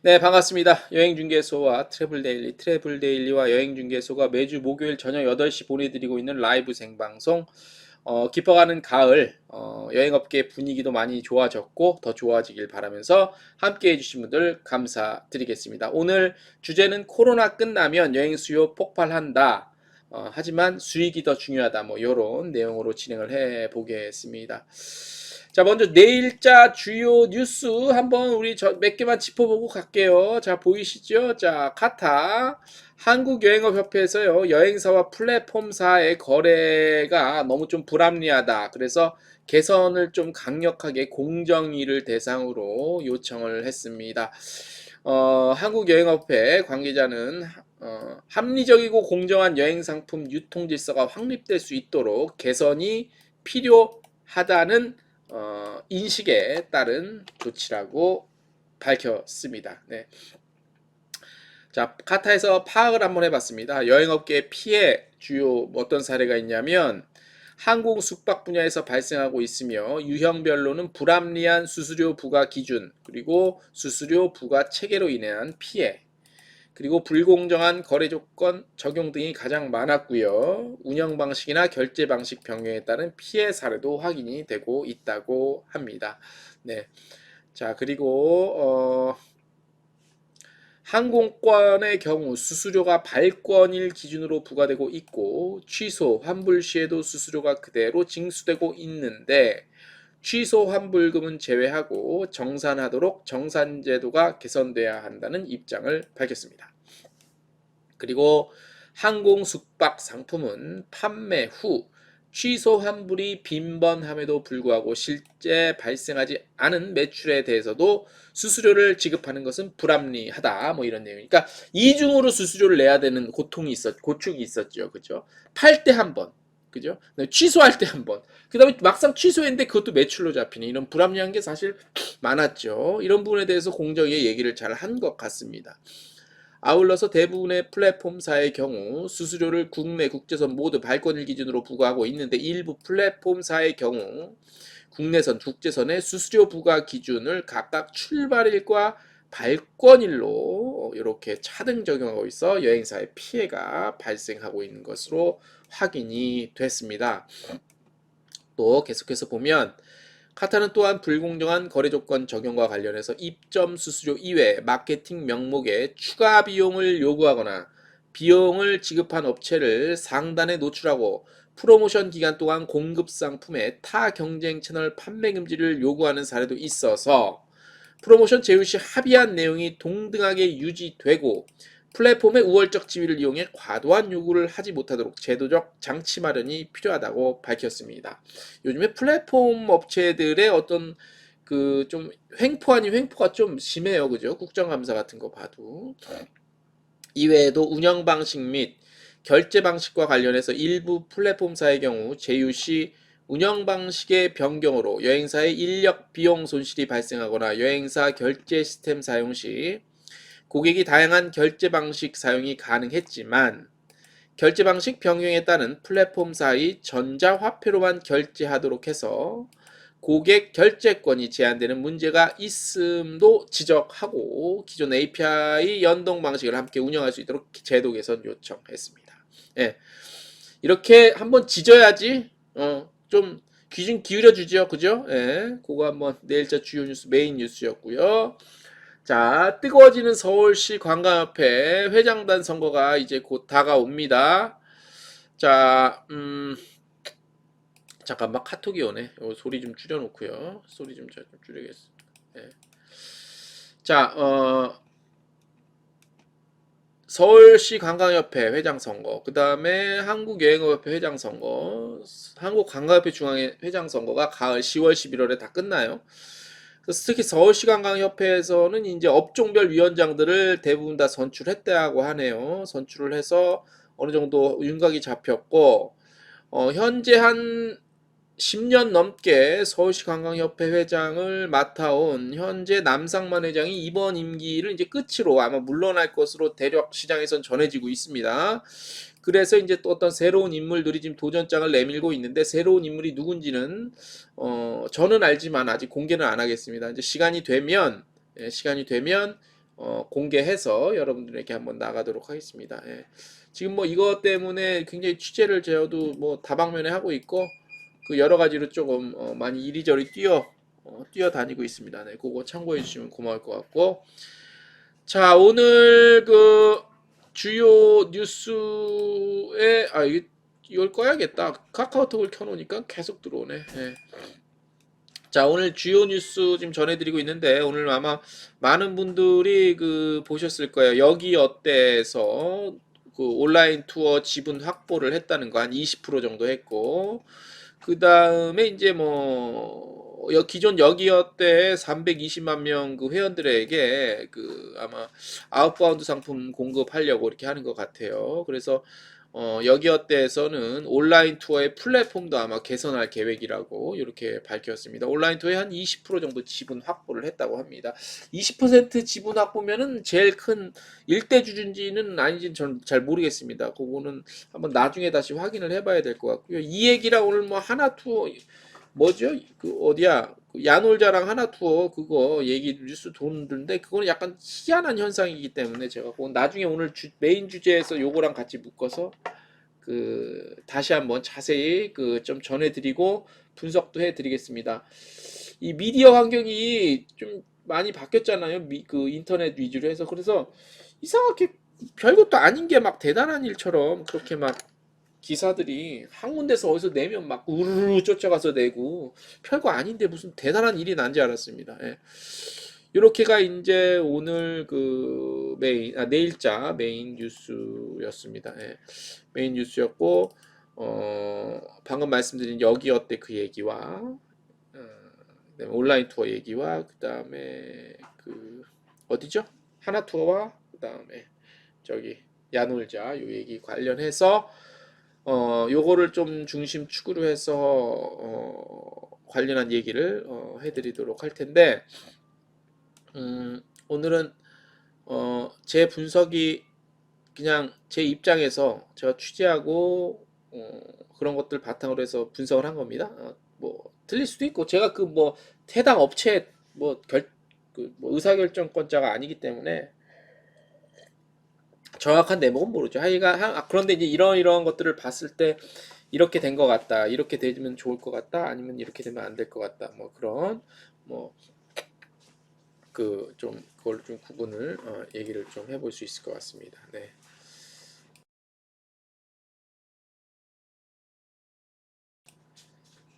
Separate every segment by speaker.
Speaker 1: 네, 반갑습니다. 여행중개소와 트래블데일리와 여행중개소가 매주 목요일 저녁 8시 보내드리고 있는 라이브 생방송. 깊어가는 가을, 여행업계 분위기도 많이 좋아졌고 더 좋아지길 바라면서 함께 해주신 분들 감사드리겠습니다. 오늘 주제는 코로나 끝나면 여행 수요 폭발한다. 하지만 수익이 더 중요하다. 뭐 이런 내용으로 진행을 해 보겠습니다. 자, 먼저 내일자 주요 뉴스 한번 우리 몇 개만 짚어보고 갈게요. 자, 보이시죠? 자, 카타 한국여행업협회에서요, 여행사와 플랫폼사의 거래가 너무 좀 불합리하다. 그래서 개선을 좀 강력하게 공정위를 대상으로 요청을 했습니다. 한국여행업회 관계자는 합리적이고 공정한 여행상품 유통 질서가 확립될 수 있도록 개선이 필요하다는 인식에 따른 조치라고 밝혔습니다. 네. 자, 카타에서 파악을 한번 해봤습니다. 여행업계 피해 주요 어떤 사례가 있냐면 항공 숙박 분야에서 발생하고 있으며 유형별로는 불합리한 수수료 부과 기준, 그리고 수수료 부과 체계로 인한 피해, 그리고 불공정한 거래 조건 적용 등이 가장 많았고요. 운영 방식이나 결제 방식 변경에 따른 피해 사례도 확인이 되고 있다고 합니다. 네. 자, 그리고 항공권의 경우 수수료가 발권일 기준으로 부과되고 있고 취소, 환불 시에도 수수료가 그대로 징수되고 있는데 취소 환불금은 제외하고 정산하도록 정산제도가 개선돼야 한다는 입장을 밝혔습니다. 그리고 항공 숙박 상품은 판매 후 취소 환불이 빈번함에도 불구하고 실제 발생하지 않은 매출에 대해서도 수수료를 지급하는 것은 불합리하다. 뭐 이런 내용. 그러니까 이중으로 수수료를 내야 되는 고충이 있었죠. 그죠? 팔 때 한 번. 그죠? 취소할 때 한 번. 그다음에 막상 취소했는데 그것도 매출로 잡히는 이런 불합리한 게 사실 많았죠. 이런 부분에 대해서 공정위에 얘기를 잘 한 것 같습니다. 아울러서 대부분의 플랫폼사의 경우 수수료를 국내, 국제선 모두 발권일 기준으로 부과하고 있는데 일부 플랫폼사의 경우 국내선, 국제선의 수수료 부과 기준을 각각 출발일과 발권일로 이렇게 차등 적용하고 있어 여행사의 피해가 발생하고 있는 것으로 확인이 됐습니다. 또 계속해서 보면 카타는 또한 불공정한 거래 조건 적용과 관련해서 입점 수수료 이외 마케팅 명목에 추가 비용을 요구하거나 비용을 지급한 업체를 상단에 노출하고 프로모션 기간 동안 공급 상품의 타 경쟁 채널 판매 금지를 요구하는 사례도 있어서 프로모션 제휴 시 합의한 내용이 동등하게 유지되고 플랫폼의 우월적 지위를 이용해 과도한 요구를 하지 못하도록 제도적 장치 마련이 필요하다고 밝혔습니다. 요즘에 플랫폼 업체들의 어떤 그 좀 횡포 아닌 횡포가 좀 심해요. 그죠? 국정감사 같은 거 봐도. 이외에도 운영 방식 및 결제 방식과 관련해서 일부 플랫폼사의 경우 제휴 시 운영 방식의 변경으로 여행사의 인력 비용 손실이 발생하거나 여행사 결제 시스템 사용 시 고객이 다양한 결제 방식 사용이 가능했지만 결제 방식 변경에 따른 플랫폼사의 전자화폐로만 결제하도록 해서 고객 결제권이 제한되는 문제가 있음도 지적하고 기존 API 연동 방식을 함께 운영할 수 있도록 제도 개선 요청했습니다. 예, 이렇게 한번 지져야지 좀 귀 좀 기울여 주죠, 그죠? 예, 그거 한번 내일자 주요 뉴스 메인 뉴스였고요. 자, 뜨거워지는 서울시 관광협회 회장단 선거가 이제 곧 다가옵니다. 자, 잠깐만 카톡이 오네. 소리 좀 줄여놓고요. 소리 좀 줄이겠습니다. 네. 자, 서울시 관광협회 회장 선거, 그 다음에 한국여행업협회 회장 선거, 한국관광협회 중앙회 회장 선거가 가을 10월, 11월에 다 끝나요. 그래서 특히 서울시 관광협회에서는 이제 업종별 위원장들을 대부분 다 선출했다고 하네요. 선출을 해서 어느 정도 윤곽이 잡혔고, 현재 한 10년 넘게 서울시 관광협회 회장을 맡아온 현재 남상만 회장이 이번 임기를 이제 끝으로 아마 물러날 것으로 대략 시장에선 전해지고 있습니다. 그래서 이제 또 어떤 새로운 인물들이 지금 도전장을 내밀고 있는데 새로운 인물이 누군지는 저는 알지만 아직 공개는 안 하겠습니다. 이제 시간이 되면 공개해서 여러분들에게 한번 나가도록 하겠습니다. 예. 지금 뭐 이것 때문에 굉장히 취재를 저도 뭐 다방면에 하고 있고 그 여러 가지로 조금 많이 이리저리 뛰어다니고 있습니다. 네, 그거 참고해 주시면 고마울 것 같고. 자, 오늘 그 주요 뉴스에 이걸 꺼야겠다. 카카오톡을 켜놓으니까 계속 들어오네. 예. 자, 오늘 주요 뉴스 지금 전해드리고 있는데 오늘 아마 많은 분들이 그 보셨을 거예요. 여기 어때에서 그 온라인 투어 지분 확보를 했다는 거 한 20% 정도 했고, 그 다음에 이제 뭐 기존 여기 어때 320만 명 그 회원들에게 그 아마 아웃바운드 상품 공급하려고 이렇게 하는 것 같아요. 그래서 여기 어때에서는 온라인 투어의 플랫폼도 아마 개선할 계획이라고 이렇게 밝혔습니다. 온라인 투어에 한 20% 정도 지분 확보를 했다고 합니다. 20% 지분 확보면은 제일 큰 일대 주주인지는 아닌지는 저는 잘 모르겠습니다. 그거는 한번 나중에 다시 확인을 해봐야 될 것 같고요. 이 얘기랑 오늘 뭐 하나 투어 뭐죠? 그 어디야? 그 야놀자랑 하나 투어 그거 얘기 뉴스 도는데 그거는 약간 희한한 현상이기 때문에 제가 그건 나중에 오늘 메인 주제에서 요거랑 같이 묶어서 그 다시 한번 자세히 그 좀 전해드리고 분석도 해드리겠습니다. 이 미디어 환경이 좀 많이 바뀌었잖아요. 그 인터넷 위주로 해서 그래서 이상하게 별것도 아닌 게 막 대단한 일처럼 그렇게 막 기사들이 한 군데서 어디서 내면 막 우르르 쫓아가서 내고 별거 아닌데 무슨 대단한 일이 난지 알았습니다. 예. 이렇게가 이제 오늘 그 내일자 메인 뉴스였습니다. 예. 메인 뉴스였고 방금 말씀드린 여기 어때 그 얘기와 온라인 투어 얘기와 그 다음에 그 어디죠? 하나 투어와 그 다음에 저기 야놀자 요 얘기 관련해서 요거를 좀 중심축으로 해서 관련한 얘기를 해드리도록 할 텐데 오늘은 제 분석이 그냥 제 입장에서 제가 취재하고 그런 것들 바탕으로 해서 분석을 한 겁니다. 뭐 틀릴 수도 있고 제가 그 뭐 해당 업체 뭐 의사결정권자가 아니기 때문에 정확한 내목은 모르죠. 그런데 이제 이런 것들을 봤을 때 이렇게 된 것 같다. 이렇게 되면 좋을 것 같다. 아니면 이렇게 되면 안 될 것 같다. 뭐 그런 뭐 그 좀 그걸 좀 구분을 얘기를 좀 해볼 수 있을 것 같습니다. 네.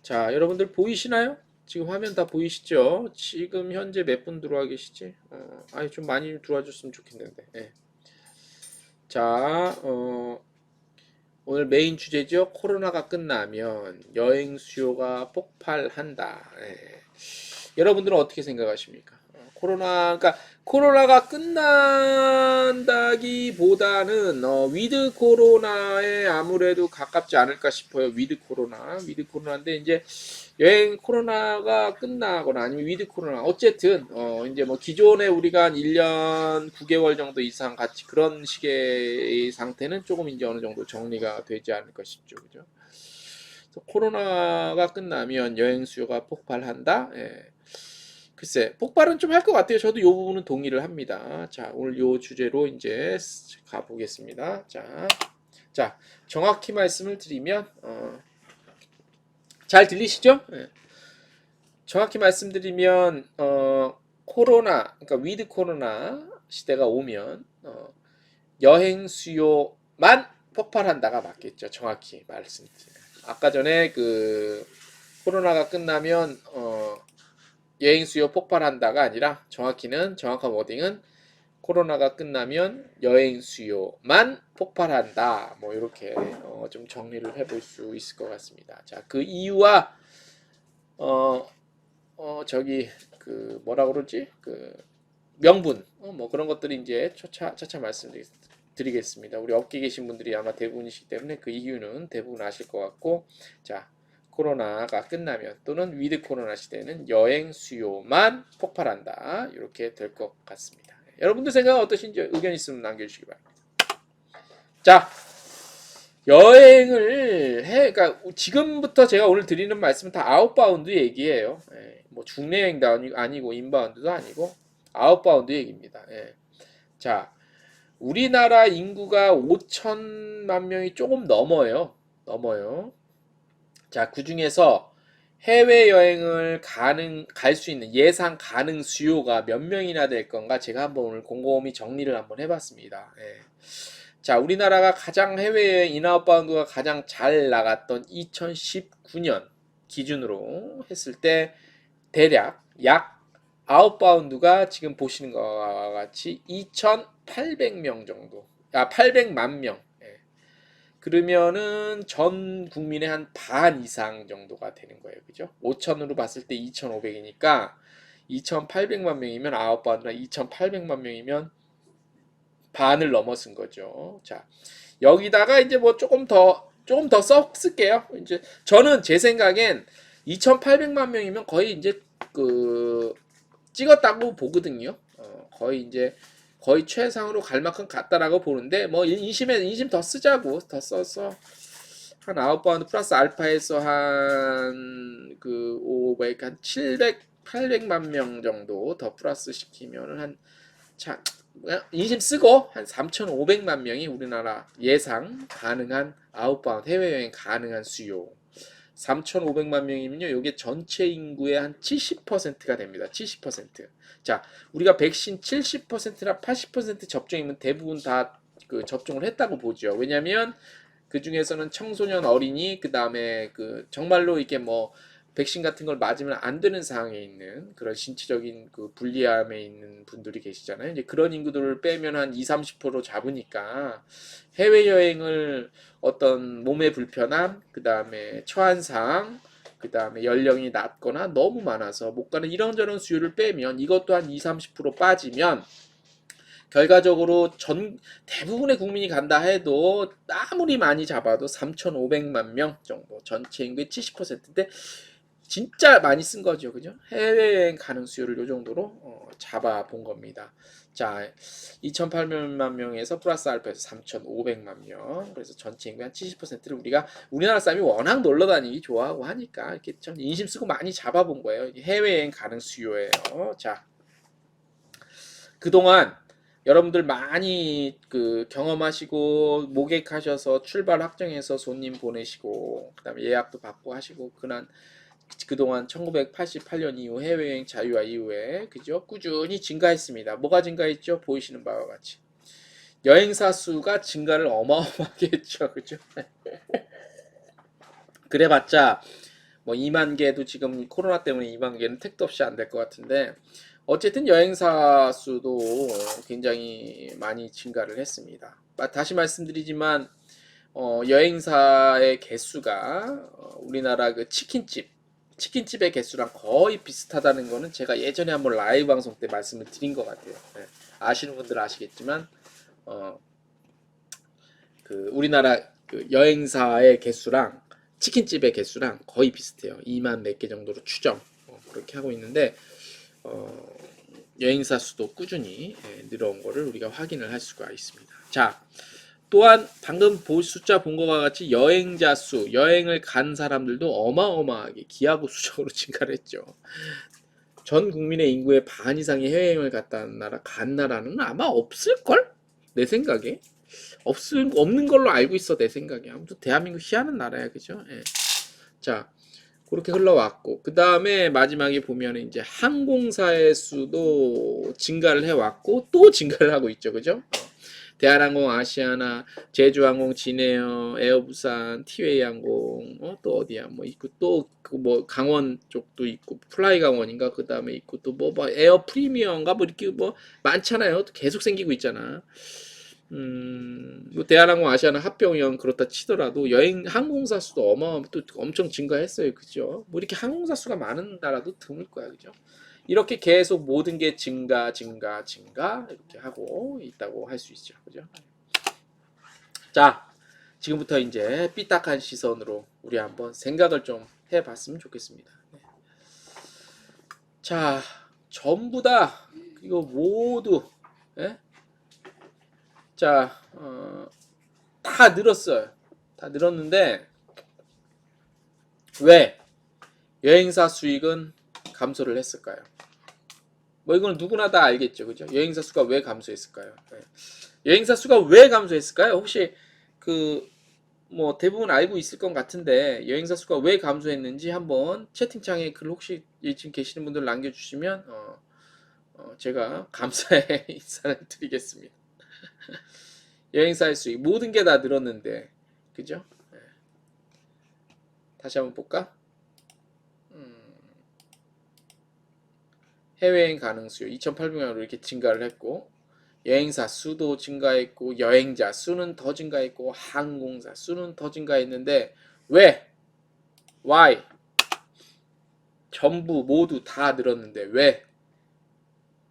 Speaker 1: 자, 여러분들 보이시나요? 지금 화면 다 보이시죠? 지금 현재 몇 분 들어와 계시지? 좀 많이 들어와 줬으면 좋겠는데. 네. 자, 오늘 메인 주제죠. 코로나가 끝나면 여행 수요가 폭발한다. 예. 여러분들은 어떻게 생각하십니까? 그러니까 코로나가 끝난다기보다는 위드 코로나에 아무래도 가깝지 않을까 싶어요. 위드 코로나인데 이제 여행 코로나가 끝나거나 아니면 위드 코로나 어쨌든 이제 뭐 기존에 우리가 한 1년 9개월 정도 이상 같이 그런 식의 상태는 조금 이제 어느 정도 정리가 되지 않을까 싶죠. 그죠? 코로나가 끝나면 여행 수요가 폭발한다. 예. 글쎄, 폭발은 좀 할 것 같아요. 저도 이 부분은 동의를 합니다. 자, 오늘 이 주제로 이제 가보겠습니다. 자, 정확히 말씀을 드리면, 잘 들리시죠? 네. 정확히 말씀드리면, 코로나, 그러니까 위드 코로나 시대가 오면, 여행 수요만 폭발한다가 맞겠죠. 정확히 말씀드리면. 아까 전에 그, 코로나가 끝나면, 여행 수요 폭발한다가 아니라 정확한 워딩은 코로나가 끝나면 여행 수요만 폭발한다. 뭐 이렇게 좀 정리를 해볼 수 있을 것 같습니다. 자, 그 이유와 저기 그 뭐라 그러지? 그 명분 뭐 그런 것들이 이제 차차 말씀드리겠습니다. 우리 업계에 계신 분들이 아마 대부분이시기 때문에 그 이유는 대부분 아실 것 같고 자. 코로나가 끝나면 또는 위드 코로나 시대는 여행 수요만 폭발한다. 이렇게 될 것 같습니다. 여러분들 생각은 어떠신지 의견 있으면 남겨주시기 바랍니다. 자, 여행을 그러니까 지금부터 제가 오늘 드리는 말씀은 다 아웃바운드 얘기예요. 뭐 국내 여행도 아니고 인바운드도 아니고 아웃바운드 얘기입니다. 자, 우리나라 인구가 5천만 명이 조금 넘어요. 넘어요. 자, 그 중에서 해외여행을 갈 수 있는 예상 가능 수요가 몇 명이나 될 건가 제가 한번 오늘 곰곰이 정리를 한번 해봤습니다. 예. 자, 우리나라가 가장 해외여행 인아웃바운드가 가장 잘 나갔던 2019년 기준으로 했을 때 대략 약 아웃바운드가 지금 보시는 것과 같이 2,800명 정도, 800만 명. 예. 그러면은 전 국민의 한 반 이상 정도가 되는 거예요. 그죠? 5천으로 봤을 때 2,500이니까 2,800만 명이면 아웃바운드나 2,800만 명이면 반을 넘어선 거죠. 자, 여기다가 이제 뭐 조금 더 섞을게요. 이제 저는 제 생각엔 2,800만 명이면 거의 이제 그 찍었다고 보거든요. 거의 이제 거의 최상으로 갈 만큼 갔다라고 보는데 뭐 인심 더 쓰자고 더 써서 한 아웃바운드 플러스 알파에서 한그 500, 한 700, 800만 명 정도 더 플러스 시키면은 한 자, 인심 쓰고 한 3,500만 명이 우리나라 예상 가능한 아웃바운드 해외여행 가능한 수요. 3,500만 명이면요. 이게 전체 인구의 한 70%가 됩니다. 70%. 자, 우리가 백신 70%나 80% 접종이면 대부분 다 그 접종을 했다고 보죠. 왜냐면 그 중에서는 청소년 어린이 그다음에 그 정말로 이게 뭐 백신 같은 걸 맞으면 안 되는 상황에 있는 그런 신체적인 그 불리함에 있는 분들이 계시잖아요. 이제 그런 인구들을 빼면 한 2, 30% 잡으니까 해외여행을 어떤 몸의 불편함, 그 다음에 처한사항, 그 다음에 연령이 낮거나 너무 많아서 못 가는 이런저런 수요를 빼면 이것도 한 2, 30% 빠지면 결과적으로 대부분의 국민이 간다 해도 아무리 많이 잡아도 3,500만 명 정도 전체 인구의 70%인데 진짜 많이 쓴 거죠. 그죠? 해외여행 가능 수요를 요 정도로 잡아본 겁니다. 자, 2,800만 명에서 플러스 알파에서 3,500만 명. 그래서 전체 인구의 한 70%를 우리나라 사람이 워낙 놀러 다니기 좋아하고 하니까 이렇게 좀 인심 쓰고 많이 잡아본 거예요. 해외여행 가능 수요예요. 자, 그동안 여러분들 많이 그 경험하시고 모객하셔서 출발 확정해서 손님 보내시고 그다음에 예약도 받고 하시고 그동안 1988년 이후 해외여행 자유화 이후에 그죠? 꾸준히 증가했습니다. 뭐가 증가했죠? 보이시는 바와 같이 여행사 수가 증가를 어마어마하게 했죠. 그죠? 그래봤자 뭐 2만 개도 지금 코로나 때문에 2만 개는 택도 없이 안 될 것 같은데 어쨌든 여행사 수도 굉장히 많이 증가를 했습니다. 다시 말씀드리지만 여행사의 개수가 우리나라 그 치킨집의 개수랑 거의 비슷하다는 거는 제가 예전에 한번 라이브 방송 때 말씀을 드린 것 같아요. 네. 아시는 분들은 아시겠지만 그 우리나라 그 여행사의 개수랑 치킨집의 개수랑 거의 비슷해요. 2만 몇 개 정도로 추정 그렇게 하고 있는데 여행사 수도 꾸준히 늘어온 거를 우리가 확인을 할 수가 있습니다. 자, 또한 방금 숫자 본 것과 같이 여행자 수, 여행을 간 사람들도 어마어마하게 기하급수적으로 증가를 했죠. 전 국민의 인구의 반 이상이 해외여행을 간 나라는 아마 없을걸? 내 생각에. 없는 걸로 알고 있어, 내 생각에. 아무튼 대한민국 희한한 나라야, 그죠? 예. 자, 그렇게 흘러왔고, 그 다음에 마지막에 보면 이제 항공사의 수도 증가를 해왔고, 또 증가를 하고 있죠, 그죠? 대한항공, 아시아나, 제주항공, 진에어, 에어부산, 티웨이항공, 또 어디야, 뭐 있고, 또 그 뭐 강원 쪽도 있고, 플라이 강원인가 그 다음에 있고, 또 뭐 에어 프리미어인가 뭐 이렇게 뭐 많잖아요. 계속 생기고 있잖아. 뭐 대한항공, 아시아나, 합병형 그렇다 치더라도 여행 항공사 수도 또 엄청 증가했어요, 그죠? 뭐 이렇게 항공사 수가 많은 나라도 드물 거야, 그죠? 이렇게 계속 모든 게 증가 이렇게 하고 있다고 할 수 있죠. 그죠? 자, 지금부터 이제 삐딱한 시선으로 우리 한번 생각을 좀 해봤으면 좋겠습니다. 네. 자, 전부 다 이거 모두 예? 자, 다 늘었어요. 다 늘었는데 왜 여행사 수익은 감소를 했을까요? 뭐 이건 누구나 다 알겠죠, 그죠? 여행사 수가 왜 감소했을까요? 네. 여행사 수가 왜 감소했을까요? 혹시 그 뭐 대부분 알고 있을 것 같은데 여행사 수가 왜 감소했는지 한번 채팅창에 글 혹시 지금 계시는 분들 남겨주시면 제가 감사의 인사를 드리겠습니다. 여행사의 수익 모든 게 다 늘었는데 그죠? 네. 다시 한번 볼까? 해외여행 가능 수요 2,800명으로 이렇게 증가를 했고 여행사 수도 증가했고 여행자 수는 더 증가했고 항공사 수는 더 증가했는데 왜? Why? 전부 모두 다 늘었는데 왜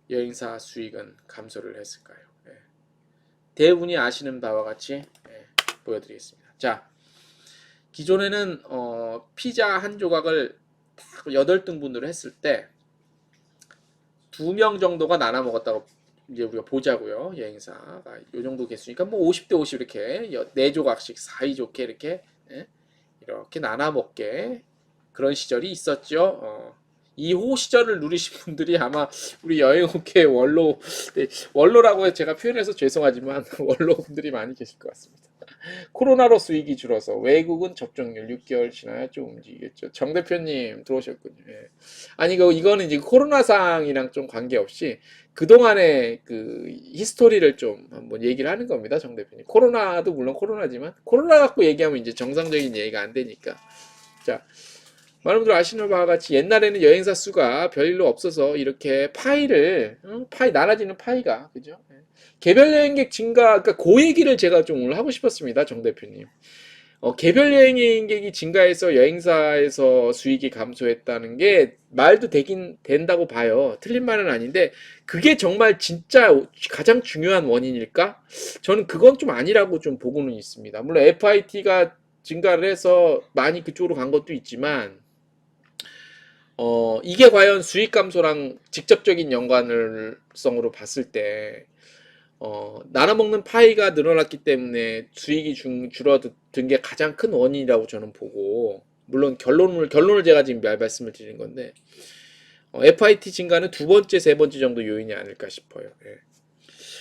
Speaker 1: 여행사 수익은 감소를 했을까요? 네. 대부분이 아시는 바와 같이 보여드리겠습니다. 자, 기존에는 피자 한 조각을 딱 8등분으로 했을 때 2명 정도가 나눠 먹었다고 이제 우리가 보자고요. 여행사가 요 정도 개수니까 뭐 50대 50 이렇게 4조각씩 사이좋게 이렇게 이렇게 나눠 먹게 그런 시절이 있었죠. 이호 시절을 누리신 분들이 아마 우리 여행업계 원로라고 제가 표현해서 죄송하지만 원로분들이 많이 계실 것 같습니다. 코로나로 수익이 줄어서 외국은 접종률 6개월 지나야 좀 움직이겠죠. 정 대표님 들어오셨군요. 예. 아니 이거는 이제 코로나상이랑 좀 관계없이 그동안의 그 히스토리를 좀 한번 얘기를 하는 겁니다. 정 대표님. 코로나도 물론 코로나지만 코로나 갖고 얘기하면 이제 정상적인 얘기가 안 되니까. 자, 많은 분들 아시는 바와 같이 옛날에는 여행사 수가 별로 없어서 이렇게 파이 나눠지는 파이가 그죠? 개별 여행객 증가, 그러니까 그 얘기를 제가 좀 오늘 하고 싶었습니다, 정 대표님. 개별 여행객이 증가해서 여행사에서 수익이 감소했다는 게 말도 되긴 된다고 봐요. 틀린 말은 아닌데 그게 정말 진짜 가장 중요한 원인일까? 저는 그건 좀 아니라고 좀 보고는 있습니다. 물론 FIT가 증가를 해서 많이 그쪽으로 간 것도 있지만 이게 과연 수익 감소랑 직접적인 연관성으로 봤을 때 나눠 먹는 파이가 늘어났기 때문에 수익이 줄어든 게 가장 큰 원인이라고 저는 보고 물론 결론을 제가 지금 말씀을 드리는 건데 FIT 증가는 두 번째, 세 번째 정도 요인이 아닐까 싶어요. 예.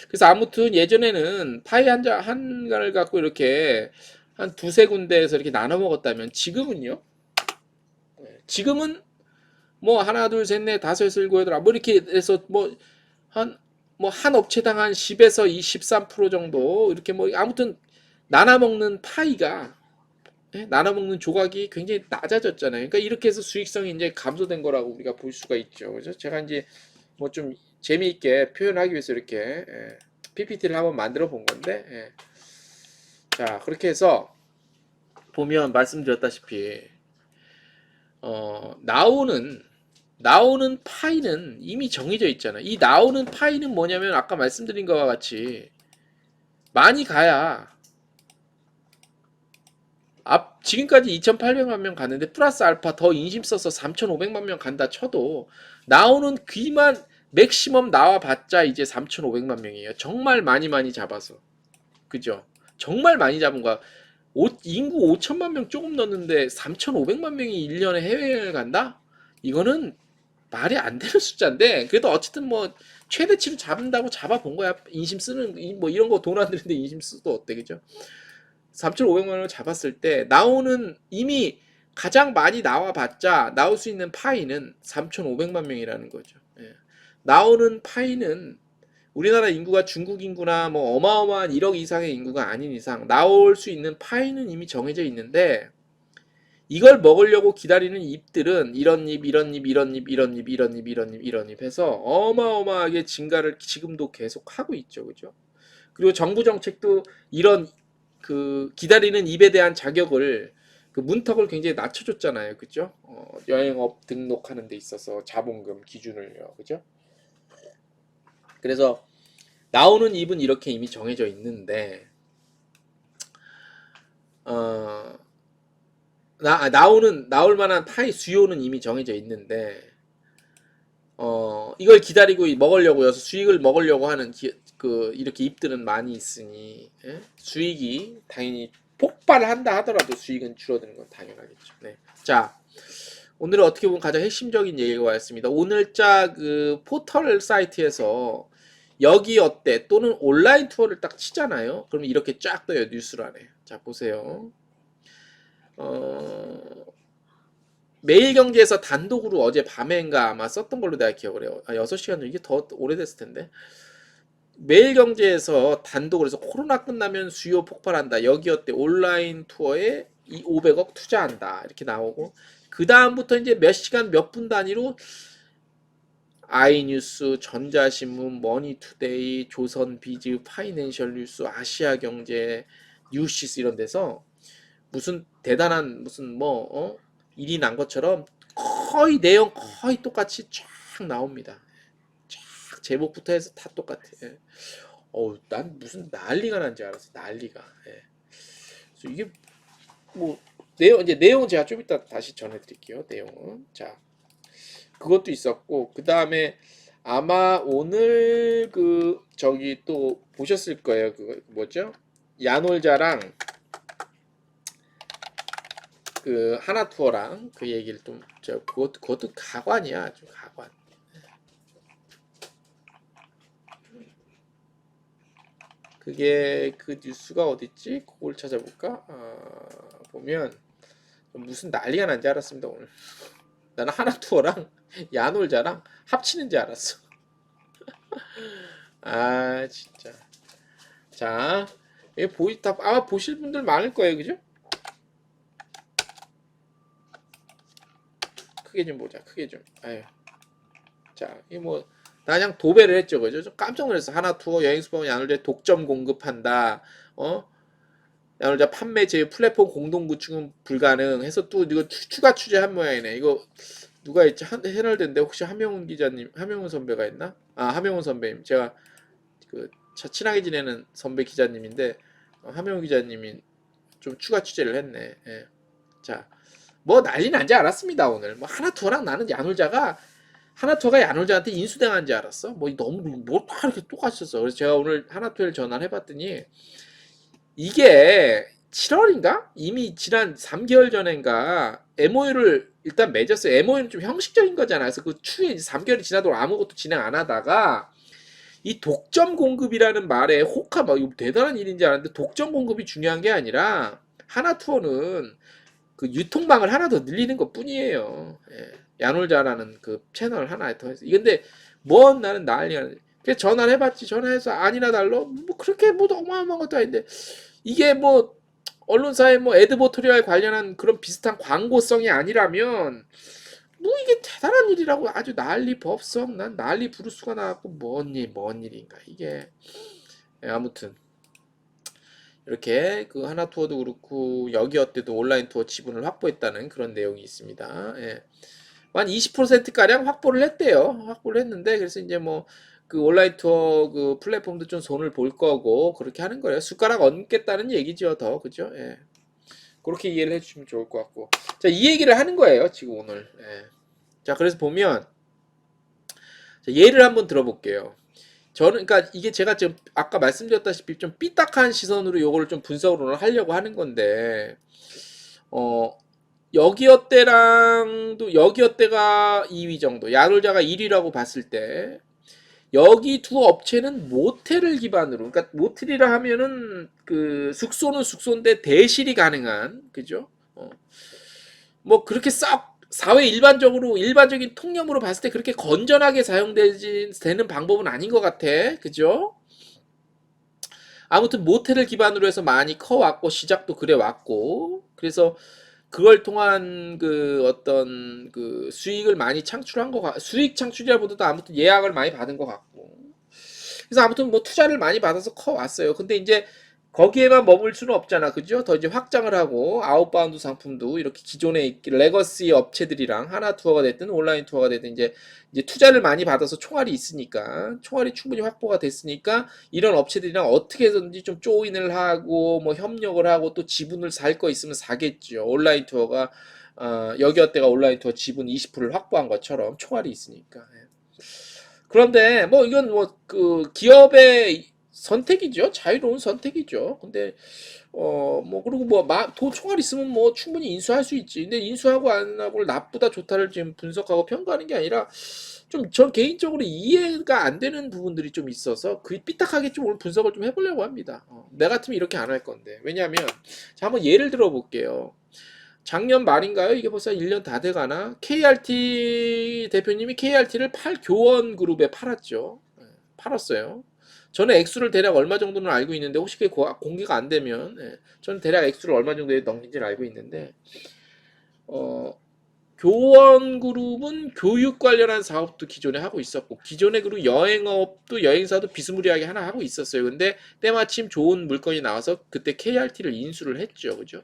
Speaker 1: 그래서 아무튼 예전에는 파이 한 간을 갖고 이렇게 한 두세 군데에서 이렇게 나눠 먹었다면 지금은요? 지금은 뭐 하나 둘 셋 넷 다섯 여섯 일곱 여덟 뭐 이렇게 해서 한 업체당 한 10에서 23% 정도 이렇게 뭐 아무튼 나눠 먹는 파이가 나눠 먹는 조각이 굉장히 낮아졌잖아요. 그러니까 이렇게 해서 수익성이 이제 감소된 거라고 우리가 볼 수가 있죠. 그죠? 제가 이제 뭐 좀 재미있게 표현하기 위해서 이렇게 PPT를 한번 만들어 본 건데 자 그렇게 해서 보면 말씀드렸다시피 나오는 파이는 이미 정해져 있잖아. 이 나오는 파이는 뭐냐면 아까 말씀드린 것과 같이 많이 가야 지금까지 2,800만 명 갔는데 플러스 알파 더 인심 써서 3,500만 명 간다 쳐도 나오는 귀만 맥시멈 나와봤자 이제 3,500만 명이에요. 정말 많이 잡아서. 그죠? 정말 많이 잡은 거야. 인구 5천만 명 조금 넘는데 3,500만 명이 1년에 해외여행을 간다? 이거는 말이 안 되는 숫자인데 그래도 어쨌든 뭐 최대치로 잡는다고 잡아본 거야. 인심 쓰는 뭐 이런 거 돈 안 드는데 인심 쓰도 어때 그죠? 3,500만 원을 잡았을 때 나오는 이미 가장 많이 나와봤자 나올 수 있는 파이는 3,500만 명이라는 거죠. 예. 나오는 파이는 우리나라 인구가 중국 인구나 뭐 어마어마한 1억 이상의 인구가 아닌 이상 나올 수 있는 파이는 이미 정해져 있는데 이걸 먹으려고 기다리는 잎들은 이런 잎, 이런 잎, 이런 잎, 이런 잎, 이런 잎, 이런 잎, 이런 잎 해서 어마어마하게 증가를 지금도 계속 하고 있죠. 그죠? 그리고 정부 정책도 이런 그 기다리는 잎에 대한 자격을 그 문턱을 굉장히 낮춰줬잖아요. 그죠? 여행업 등록하는 데 있어서 자본금 기준을요. 그죠? 그래서 나오는 잎은 이렇게 이미 정해져 있는데 나올 만한 파이 수요는 이미 정해져 있는데 이걸 기다리고 먹으려고 해서 수익을 먹으려고 하는 이렇게 잎들은 많이 있으니 수익이 당연히 폭발한다 하더라도 수익은 줄어드는 건 당연하겠죠. 네. 자 오늘은 어떻게 보면 가장 핵심적인 얘기가 왔습니다. 오늘자 그 포털 사이트에서 여기 어때 또는 온라인 투어를 딱 치잖아요. 그럼 이렇게 쫙 떠요. 뉴스란에. 자 보세요. 매일경제에서 단독으로 어제 밤엔가 아마 썼던 걸로 내가 기억을 해요. 6시간 전 이게 더 오래됐을 텐데. 매일경제에서 단독으로 해서 코로나 끝나면 수요 폭발한다. 여기 어때 온라인 투어에 이 500억 투자한다. 이렇게 나오고 그 다음부터 이제 몇 시간 몇 분 단위로 아이뉴스, 전자신문, 머니투데이, 조선비즈, 파이낸셜 뉴스, 아시아경제, 뉴시스 이런 데서 무슨 대단한 무슨 일이 난 것처럼 거의 내용 거의 똑같이 쫙 나옵니다. 쫙 제목부터 해서 다 똑같아. 난 무슨 난리가 난 줄 알았어. 난리가. 그래서 이게 뭐 내용은 제가 좀 이따 다시 전해드릴게요. 내용은 그것도 있었고 그 다음에 아마 오늘 그 저기 또 보셨을 거예요. 그 뭐죠? 야놀자랑 그 하나투어랑 그 얘기를 좀 그것도 가관이야. 아주 가관. 그게 그 뉴스가 어딨지? 그걸 찾아볼까? 보면 무슨 난리가 난 줄 알았습니다. 오늘 나는 하나투어랑 야놀자랑 합치는 줄 알았어. 진짜. 자, 아마 보실 분들 많을 거예요, 그죠? 크게 좀 보자. 크게 좀. 자, 이 뭐 나 그냥 도배를 했죠, 그죠? 좀 깜짝 놀랐어. 하나투어 여행수방 야놀자 독점 공급한다. 야놀자 판매 제휴 플랫폼 공동 구축은 불가능. 해서 또 이거 추가 취재한 모양이네. 이거 누가 있지? 해널드인데 혹시 함영훈 선배가 있나? 함영훈 선배님. 제가 그 친하게 지내는 선배 기자님인데 함영훈 기자님이 좀 추가 취재를 했네. 예. 자, 뭐 난리 난지 알았습니다 오늘. 뭐 하나투어랑 나는 하나투어가 야놀자한테 인수당한 줄 알았어. 뭐 너무 다 이렇게 똑같이 썼어. 그래서 제가 오늘 하나투어를 전화를 해봤더니 이게 7월인가? 이미 지난 3개월 전인가 MOU를 일단 맺었어요. MOU는 좀 형식적인 거잖아. 그래서 그 추후에 3개월이 지나도록 아무것도 진행 안 하다가 이 독점 공급이라는 말에 막 이거 대단한 일인지 알았는데 독점 공급이 중요한 게 아니라 하나투어는 그 유통망을 하나 더 늘리는 것 뿐이에요. 야놀자라는 그 채널 하나에 더해서. 근데 나는 난리가. 그래서 전화를 해봤지. 전화해서 아니나 달러 뭐 그렇게 뭐 어마어마한 것도 아닌데 이게 뭐 언론사에 뭐 에드버토리얼 관련한 그런 비슷한 광고성이 아니라면 뭐 이게 대단한 일이라고 아주 난리 법석 난 난리 부를 수가 나왔고 뭔 일인가 이게. 아무튼 이렇게 그 하나투어도 그렇고 여기어때도 온라인 투어 지분을 확보했다는 그런 내용이 있습니다. 한 20%가량 확보를 했대요. 확보를 했는데 그래서 이제 뭐 그 온라인 투어 그 플랫폼도 좀 손을 볼 거고 그렇게 하는 거예요. 숟가락 얹겠다는 얘기죠, 더. 그죠? 그렇게 이해를 해주시면 좋을 것 같고. 자, 이 얘기를 하는 거예요, 지금 오늘. 자, 그래서 보면 예를 한번 들어볼게요. 저는 그러니까 이게 제가 지금 아까 말씀드렸다시피 좀 삐딱한 시선으로 이거를 좀 분석을 하려고 하는 건데 여기어때가 2위 정도, 야놀자가 1위라고 봤을 때 여기 두 업체는 모텔을 기반으로, 그러니까 모텔이라 하면은 그 숙소는 숙소인데 대실이 가능한, 그죠? 뭐 그렇게 사회 일반적인 통념으로 봤을 때 그렇게 건전하게 되는 방법은 아닌 것 같아, 그죠? 아무튼 모텔을 기반으로 해서 많이 커왔고 시작도 그래 왔고 그래서 그걸 통한 그 어떤 그 수익을 많이 창출한 수익 창출이라보다도 아무튼 예약을 많이 받은 것 같고 그래서 아무튼 뭐 투자를 많이 받아서 커왔어요. 근데 이제 거기에만 머물 수는 없잖아, 그죠? 더 이제 확장을 하고 아웃바운드 상품도 이렇게 기존의 레거시 업체들이랑 하나 투어가 됐든 온라인 투어가 됐든 이제 투자를 많이 받아서 총알이 충분히 확보가 됐으니까 이런 업체들이랑 어떻게 해서든지 좀 조인을 하고 뭐 협력을 하고 또 지분을 살 거 있으면 사겠죠. 온라인 투어가 여기어때가 온라인 투어 지분 20%를 확보한 것처럼 총알이 있으니까. 그런데 뭐 이건 뭐 그 기업의 선택이죠. 자유로운 선택이죠. 근데 뭐 그리고 돈 총알 있으면 뭐 충분히 인수할 수 있지. 근데 인수하고 안 하고를 나쁘다 좋다를 지금 분석하고 평가하는 게 아니라 좀 전 개인적으로 이해가 안 되는 부분들이 좀 있어서 그 삐딱하게 좀 오늘 분석을 좀 해보려고 합니다. 내 같으면 이렇게 안 할 건데. 왜냐하면 자 한번 예를 들어 볼게요. 작년 말인가요? 이게 벌써 1년 다 돼가나? KRT 대표님이 KRT를 교원그룹에 팔았죠. 팔았어요. 저는 액수를 대략 얼마 정도는 알고 있는데 혹시 그게 공개가 안 되면 저는 대략 액수를 얼마 정도에 넘긴지를 알고 있는데 교원그룹은 교육 관련한 사업도 기존에 하고 있었고 기존에 그리고 여행업도 여행사도 비스무리하게 하나 하고 있었어요. 근데 때마침 좋은 물건이 나와서 그때 KRT를 인수를 했죠. 그죠?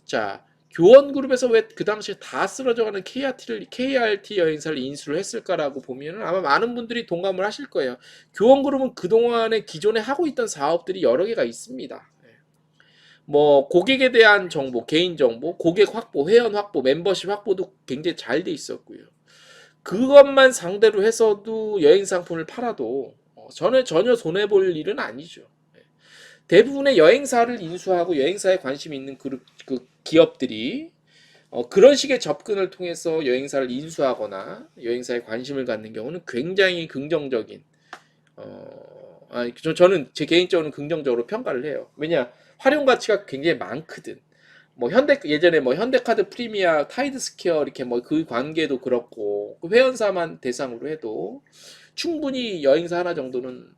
Speaker 1: 자, 교원그룹에서 왜 그 당시에 다 쓰러져가는 KRT 여행사를 인수를 했을까라고 보면은 아마 많은 분들이 동감을 하실 거예요. 교원그룹은 그동안에 기존에 하고 있던 사업들이 여러 개가 있습니다. 뭐 고객에 대한 정보, 개인 정보, 고객 확보, 회원 확보, 멤버십 확보도 굉장히 잘 돼 있었고요. 그것만 상대로 해서도 여행 상품을 팔아도 저는 전혀 손해 볼 일은 아니죠. 대부분의 여행사를 인수하고 여행사에 관심이 있는 그 기업들이 그런 식의 접근을 통해서 여행사를 인수하거나 여행사에 관심을 갖는 경우는 굉장히 긍정적인 저는 제 개인적으로는 긍정적으로 평가를 해요. 왜냐 활용 가치가 굉장히 많거든. 뭐 예전에 뭐 현대카드 프리미아, 타이드스퀘어 이렇게 뭐 그 관계도 그렇고 그 회원사만 대상으로 해도 충분히 여행사 하나 정도는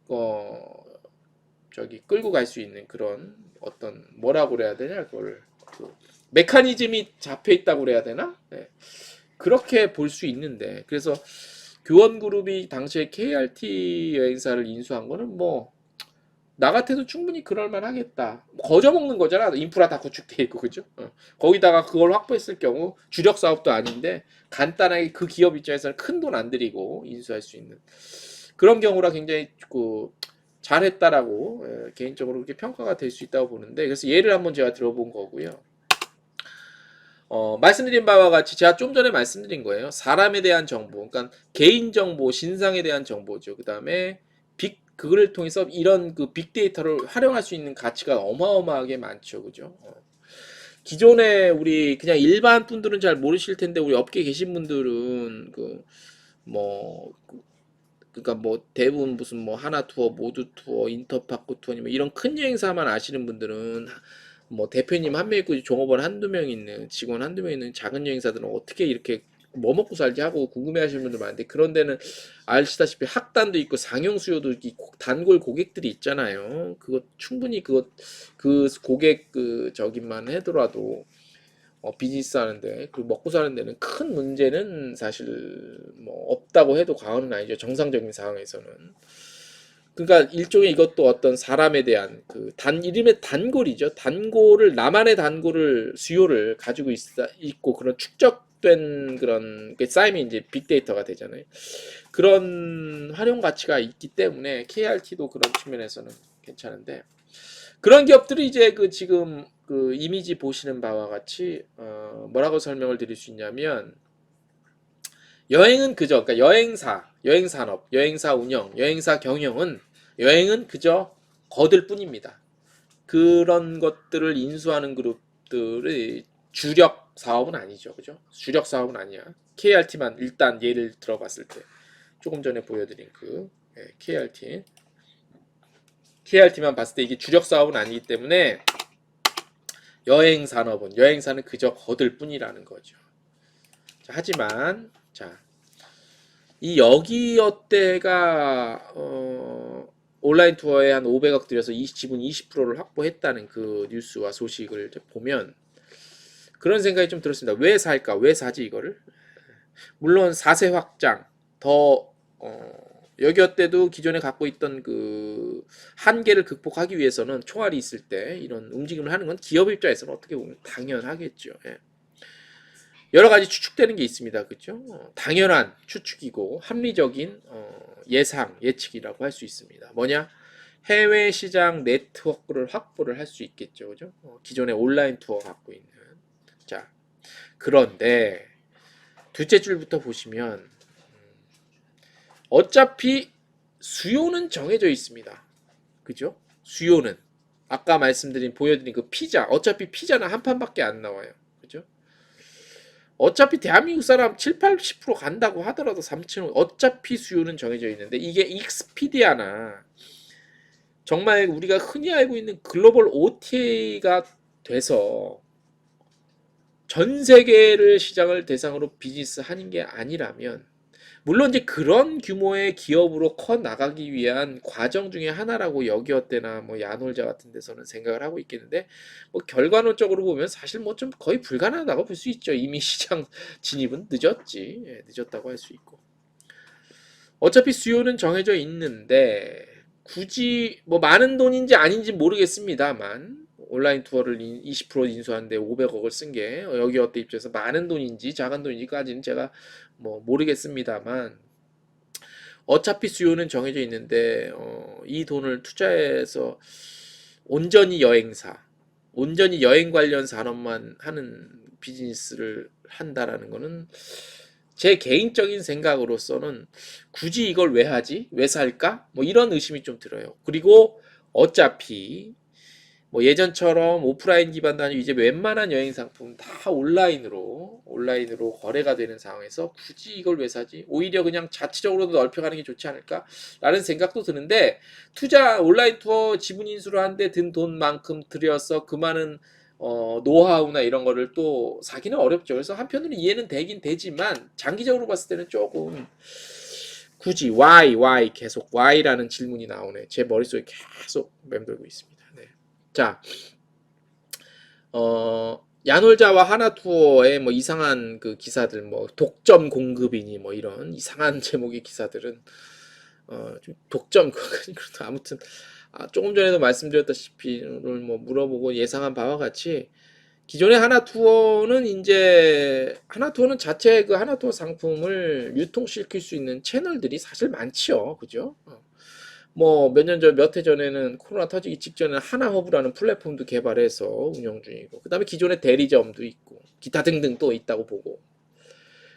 Speaker 1: 어 저기 끌고 갈 수 있는 그런 어떤 뭐라고 그래야 되냐 그걸 그 메커니즘이 잡혀 있다고 그래야 되나? 네. 그렇게 볼 수 있는데 그래서 교원그룹이 당시에 KRT 여행사를 인수한 거는 뭐 나 같아도 충분히 그럴만 하겠다. 거저 먹는 거잖아. 인프라 다 구축돼 있고 그죠? 거기다가 그걸 확보했을 경우 주력 사업도 아닌데 간단하게 그 기업 입장에서는 큰 돈 안 들이고 인수할 수 있는 그런 경우라 굉장히 잘했다라고 개인적으로 그렇게 평가가 될 수 있다고 보는데 그래서 예를 한번 제가 들어본 거고요. 말씀드린 바와 같이 제가 좀 전에 말씀드린 거예요. 사람에 대한 정보, 그러니까 개인 정보, 신상에 대한 정보죠. 그 다음에 그거를 통해서 이런 그 빅데이터를 활용할 수 있는 가치가 어마어마하게 많죠, 그죠? 기존에 우리 그냥 일반 분들은 잘 모르실 텐데 우리 업계 계신 분들은 뭐 그러니까 뭐 대부분 무슨 뭐 하나 투어, 모두 투어, 인터파크 투어 뭐 이런 큰 여행사만 아시는 분들은 뭐 대표님 한 명 있고 종업원 한두 명 있는 직원 한두 명 있는 작은 여행사들은 어떻게 이렇게 뭐 먹고 살지 하고 궁금해하시는 분들 많은데 그런 데는 아시다시피 학단도 있고 상용 수요도 있고 단골 고객들이 있잖아요. 그거 충분히 그 고객 그 저기만 하더라도 비즈니스 하는데 그리고 먹고 사는 데는 큰 문제는 사실 뭐 없다고 해도 과언은 아니죠. 정상적인 상황에서는. 그러니까 일종의 이것도 어떤 사람에 대한 이름의 단골이죠. 단골을 나만의 단골을 수요를 가지고 있고 그런 축적된 그런 게 쌓이면 이제 빅데이터가 되잖아요. 그런 활용 가치가 있기 때문에 KRT도 그런 측면에서는 괜찮은데 그런 기업들이 이제 지금 이미지 보시는 바와 같이 뭐라고 설명을 드릴 수 있냐면 여행은 그저 그러니까 여행 산업, 여행사 운영, 여행사 경영은 여행은 그저 거들 뿐입니다. 그런 것들을 인수하는 그룹들의 주력 사업은 아니죠. 그죠? 주력 사업은 아니야. KRT만 일단 예를 들어봤을 때 조금 전에 보여드린 KRT만 봤을 때 이게 주력 사업은 아니기 때문에 여행사는 그저 거들 뿐이라는 거죠. 자, 하지만 이 여기어때가 온라인 투어에 한 500억 들여서 지분 20%를 확보했다는 그 뉴스와 소식을 보면 그런 생각이 좀 들었습니다. 왜 살까? 왜 사지 이거를? 물론 4세 확장 더 여기어때도 기존에 갖고 있던 그 한계를 극복하기 위해서는 총알이 있을 때 이런 움직임을 하는 건 기업 입장에서는 어떻게 보면 당연하겠죠. 예. 여러 가지 추측되는 게 있습니다. 그죠? 당연한 추측이고 합리적인 예측이라고 할 수 있습니다. 뭐냐? 해외 시장 네트워크를 확보를 할 수 있겠죠. 그죠? 기존의 온라인 투어 갖고 있는. 자, 그런데 둘째 줄부터 보시면 어차피 수요는 정해져 있습니다. 그죠? 수요는. 아까 말씀드린 보여드린 그 피자 어차피 피자는 한 판밖에 안 나와요. 그죠? 어차피 대한민국 사람 7, 80% 간다고 하더라도 3,000원 어차피 수요는 정해져 있는데 이게 익스피디아나 정말 우리가 흔히 알고 있는 글로벌 OTA가 돼서 전 세계를 시장을 대상으로 비즈니스 하는 게 아니라면 물론 이제 그런 규모의 기업으로 커 나가기 위한 과정 중에 하나라고 여기어때나 뭐 야놀자 같은 데서는 생각을 하고 있겠는데 뭐 결과론적으로 보면 사실 뭐 좀 거의 불가능하다고 볼 수 있죠. 이미 시장 진입은 늦었지. 예, 늦었다고 할 수 있고. 어차피 수요는 정해져 있는데 굳이 뭐 많은 돈인지 아닌지 모르겠습니다만 온라인 투어를 20% 인수하는데 500억을 쓴 게 여기 어때 입장에서 많은 돈인지 작은 돈인지까지는 제가 뭐 모르겠습니다만 어차피 수요는 정해져 있는데 이 돈을 투자해서 온전히 여행사, 온전히 여행 관련 산업만 하는 비즈니스를 한다라는 거는 제 개인적인 생각으로서는 굳이 이걸 왜 하지? 왜 살까? 뭐 이런 의심이 좀 들어요. 그리고 어차피 뭐 예전처럼 오프라인 기반도 아니고 이제 웬만한 여행 상품 다 온라인으로 거래가 되는 상황에서 굳이 이걸 왜 사지? 오히려 그냥 자체적으로도 넓혀가는 게 좋지 않을까라는 생각도 드는데 투자 온라인 투어 지분 인수를 하는데 든 돈만큼 들여서 그 많은 노하우나 이런 거를 또 사기는 어렵죠. 그래서 한편으로는 이해는 되긴 되지만 장기적으로 봤을 때는 조금 굳이 why 계속 why라는 질문이 나오네. 제 머릿속에 계속 맴돌고 있습니다. 네. 자, 야놀자와 하나투어의 뭐 이상한 그 기사들, 뭐 독점 공급이니 뭐 이런 이상한 제목의 기사들은 좀 독점 그렇다. 아무튼 조금 전에도 말씀드렸다시피 오늘 뭐 물어보고 예상한 바와 같이 기존의 하나투어는 자체 그 하나투어 상품을 유통시킬 수 있는 채널들이 사실 많지요. 그죠? 뭐 몇 년 전, 몇 해 전에는 코로나 터지기 직전에 하나허브라는 플랫폼도 개발해서 운영 중이고, 그 다음에 기존의 대리점도 있고, 기타 등등 또 있다고 보고,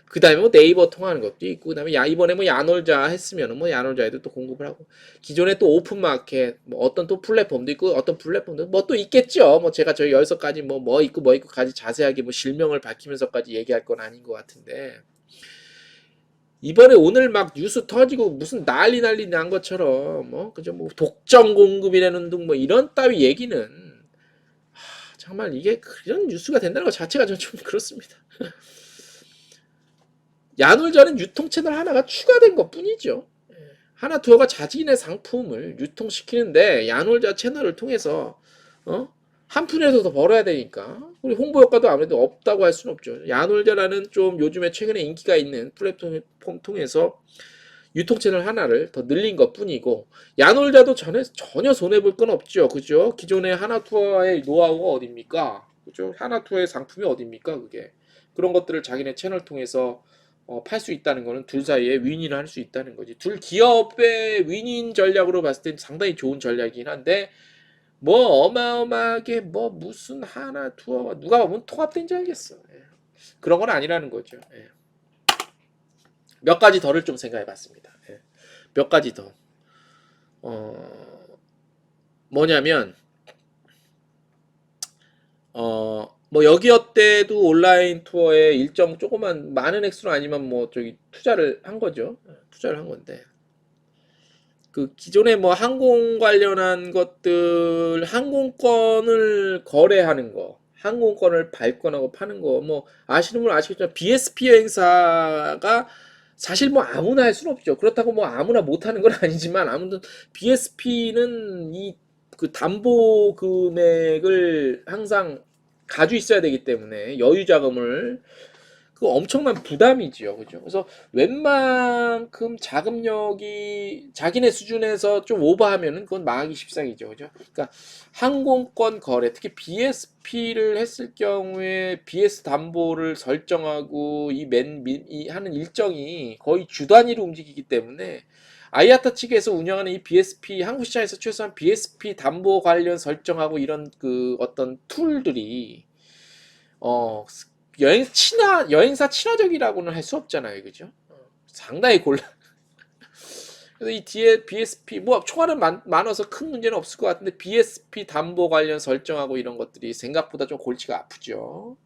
Speaker 1: 그 다음에 뭐 네이버 통하는 것도 있고, 그 다음에 이번에 뭐 야놀자 했으면은 뭐 야놀자에도 또 공급을 하고, 기존에 또 오픈마켓, 뭐 어떤 또 플랫폼도 있고, 어떤 플랫폼도 뭐 또 있겠죠. 뭐 제가 저희 여기서까지 뭐 있고까지 자세하게 뭐 실명을 밝히면서까지 얘기할 건 아닌 것 같은데, 이번에 오늘 막 뉴스 터지고 무슨 난리 난 것처럼 그죠 뭐 독점 공급이라는 등 뭐 이런 따위 얘기는 정말 이게 그런 뉴스가 된다는 것 자체가 좀 그렇습니다. 야놀자는 유통 채널 하나가 추가된 것 뿐이죠. 하나투어가 자신의 상품을 유통시키는데 야놀자 채널을 통해서 한 푼이라도 더 벌어야 되니까 우리 홍보 효과도 아무래도 없다고 할 수는 없죠. 야놀자라는 좀 요즘에 최근에 인기가 있는 플랫폼 통해서 유통 채널 하나를 더 늘린 것 뿐이고 야놀자도 전혀 손해볼 건 없죠. 그죠? 기존의 하나투어의 노하우가 어딥니까? 그죠? 하나투어의 상품이 어딥니까? 그게 그런 것들을 자기네 채널 통해서 팔 수 있다는 거는 둘 사이에 윈윈을 할 수 있다는 거지. 둘 기업의 윈윈 전략으로 봤을 땐 상당히 좋은 전략이긴 한데 뭐 어마어마하게 뭐 무슨 하나 투어가 누가 보면 통합된 줄 알겠어. 예. 그런 건 아니라는 거죠. 예. 몇 가지 더를 좀 생각해 봤습니다. 예. 몇 가지 더. 뭐냐면 뭐 여기어때도 온라인 투어에 일정 조그만 많은 액수는 아니면 뭐 저기 투자를 한 거죠. 투자를 한 건데 그 기존에 뭐 항공 관련한 것들 항공권을 거래하는 거 항공권을 발권하고 파는 거 뭐 아시는 분 아시겠지만 BSP 여행사가 사실 뭐 아무나 할 수는 없죠. 그렇다고 뭐 아무나 못하는 건 아니지만 아무튼 BSP는 이 그 담보 금액을 항상 가지고 있어야 되기 때문에 여유 자금을 그 엄청난 부담이지요. 그죠? 그래서 웬만큼 자금력이 자기네 수준에서 좀 오버하면은 그건 망하기 십상이죠. 그죠? 그러니까 항공권 거래, 특히 BSP를 했을 경우에 BS 담보를 설정하고 이 하는 일정이 거의 주 단위로 움직이기 때문에 아이아타 측에서 운영하는 이 BSP 한국 시장에서 최소한 BSP 담보 관련 설정하고 이런 그 어떤 툴들이 어 여행사 친화적이라고는 할 수 없잖아요, 그죠? 상당히 곤란. 그래서 이 뒤에 BSP 뭐 초과는 많아서 큰 문제는 없을 것 같은데 BSP 담보 관련 설정하고 이런 것들이 생각보다 좀 골치가 아프죠.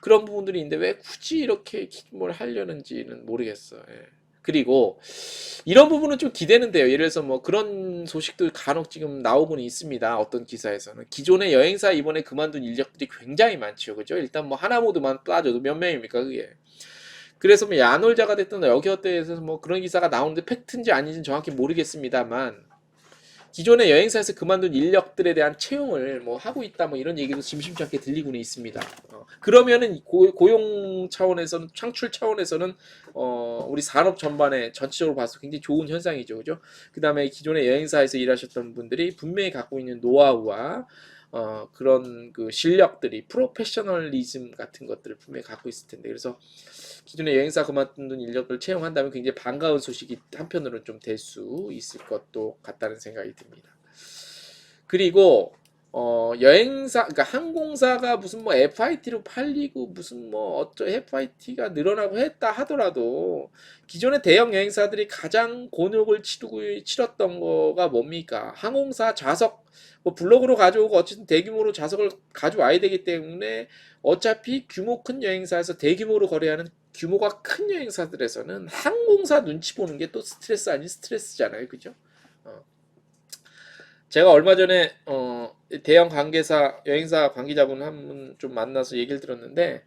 Speaker 1: 그런 부분들이 있는데 왜 굳이 이렇게 뭘 하려는지는 모르겠어요. 예. 그리고 이런 부분은 좀 기대는데요. 예를 들어서 뭐 그런 소식도 간혹 지금 나오고는 있습니다. 어떤 기사에서는 기존의 여행사 이번에 그만둔 인력들이 굉장히 많죠, 그죠? 일단 뭐 하나모드만 빠져도 몇 명입니까, 그게? 그래서 뭐 야놀자가 됐든 여기어때에서 뭐 그런 기사가 나오는데 팩트인지 아닌지는 정확히 모르겠습니다만 기존의 여행사에서 그만둔 인력들에 대한 채용을 뭐 하고 있다 뭐 이런 얘기도 심심치 않게 들리고는 있습니다. 그러면은 고용 차원에서는 창출 차원에서는 우리 산업 전반에 전체적으로 봐서 굉장히 좋은 현상이죠, 그죠? 그 다음에 기존의 여행사에서 일하셨던 분들이 분명히 갖고 있는 노하우와 그런 그 실력들이 프로페셔널리즘 같은 것들을 분명히 갖고 있을 텐데 그래서 기존의 여행사 그만둔 인력을 채용한다면 굉장히 반가운 소식이 한편으로는 좀 될 수 있을 것도 같다는 생각이 듭니다. 그리고 여행사 그러니까 항공사가 무슨 뭐 FIT로 팔리고 무슨 뭐 FIT가 늘어나고 했다 하더라도 기존의 대형 여행사들이 가장 곤욕을 치렀던 거가 뭡니까? 항공사 좌석 뭐 블록으로 가져오고 어쨌든 대규모로 좌석을 가져와야 되기 때문에 어차피 규모 큰 여행사에서 대규모로 거래하는 규모가 큰 여행사들에서는 항공사 눈치 보는 게 또 스트레스 아닌 스트레스잖아요, 그죠? 어. 제가 얼마 전에 대형 관계사 여행사 관계자분 한 분 좀 만나서 얘기를 들었는데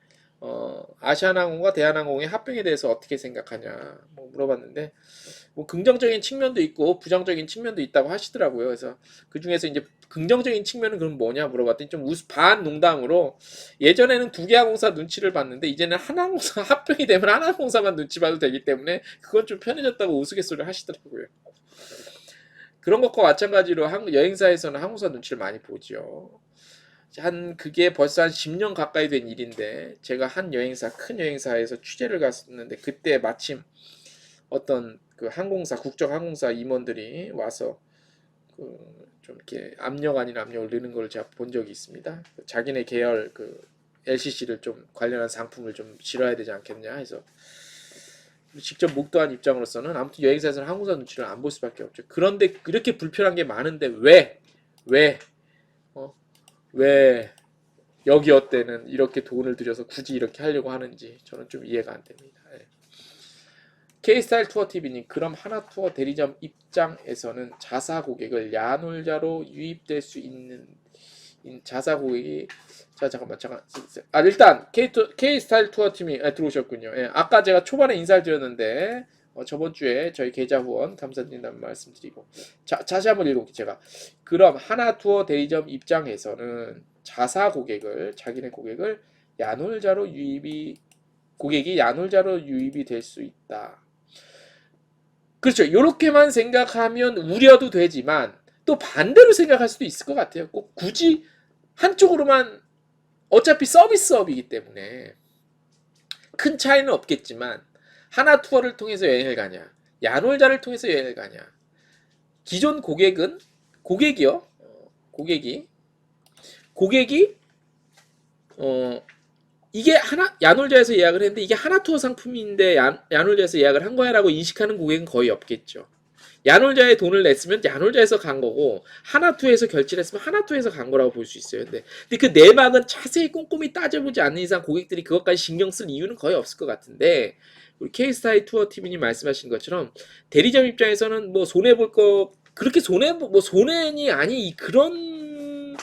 Speaker 1: 아시아나항공과 대한항공의 합병에 대해서 어떻게 생각하냐 뭐 물어봤는데 뭐 긍정적인 측면도 있고 부정적인 측면도 있다고 하시더라고요. 그래서 그 중에서 이제 긍정적인 측면은 그럼 뭐냐 물어봤더니 좀 반 농담으로 예전에는 두 개 항공사 눈치를 봤는데 이제는 하나항공사 합병이 되면 하나항공사만 눈치 봐도 되기 때문에 그건 좀 편해졌다고 우스갯소리를 하시더라고요. 그런 것과 마찬가지로 여행사에서는 항공사 눈치를 많이 보죠. 그게 벌써 한 10년 가까이 된 일인데 제가 한 여행사 큰 여행사에서 취재를 갔었는데 그때 마침 어떤 그 항공사 국적 항공사 임원들이 와서 좀 이렇게 압력 아닌 압력을 넣는 걸 제가 본 적이 있습니다. 자기네 계열 그 LCC를 좀 관련한 상품을 좀 실어야 되지 않겠냐 해서 직접 목도한 입장으로서는 아무튼 여행사에서는 항공사 눈치를 안 볼 수밖에 없죠. 그런데 그렇게 불편한 게 많은데 왜, 어, 왜 여기 어때는 이렇게 돈을 들여서 굳이 이렇게 하려고 하는지 저는 좀 이해가 안 됩니다. 예. K스타일 투어 TV님 그럼 하나투어 대리점 입장에서는 자사 고객을 야놀자로 유입될 수 있는 자사 고객이 잠깐 일단 K스타일 투어 팀이 들어오셨군요. 예, 아까 제가 초반에 인사를 드렸는데 저번 주에 저희 계좌 후원 감사드린다는 말씀드리고 다시 한번 읽어볼게요. 제가 그럼 하나투어 대리점 입장에서는 자사 고객을 자기네 고객을 야놀자로 고객이 야놀자로 유입이 될 수 있다. 그렇죠. 이렇게만 생각하면 우려도 되지만 또 반대로 생각할 수도 있을 것 같아요. 꼭 굳이 한쪽으로만 어차피 서비스업이기 때문에 큰 차이는 없겠지만 하나 투어를 통해서 여행을 가냐 야놀자를 통해서 여행을 가냐 기존 고객이요 고객이 이게 야놀자에서 예약을 했는데 이게 하나투어 상품인데 야놀자에서 예약을 한 거야라고 인식하는 고객은 거의 없겠죠. 야놀자에 돈을 냈으면 야놀자에서 간 거고 하나투에서 결제를 했으면 하나투에서 간 거라고 볼 수 있어요. 근데 그 내막은 자세히 꼼꼼히 따져보지 않는 이상 고객들이 그것까지 신경 쓸 이유는 거의 없을 것 같은데 우리 K스타일 투어 TV님 말씀하신 것처럼 대리점 입장에서는 뭐 손해 볼 거 그렇게 손해니 아니 그런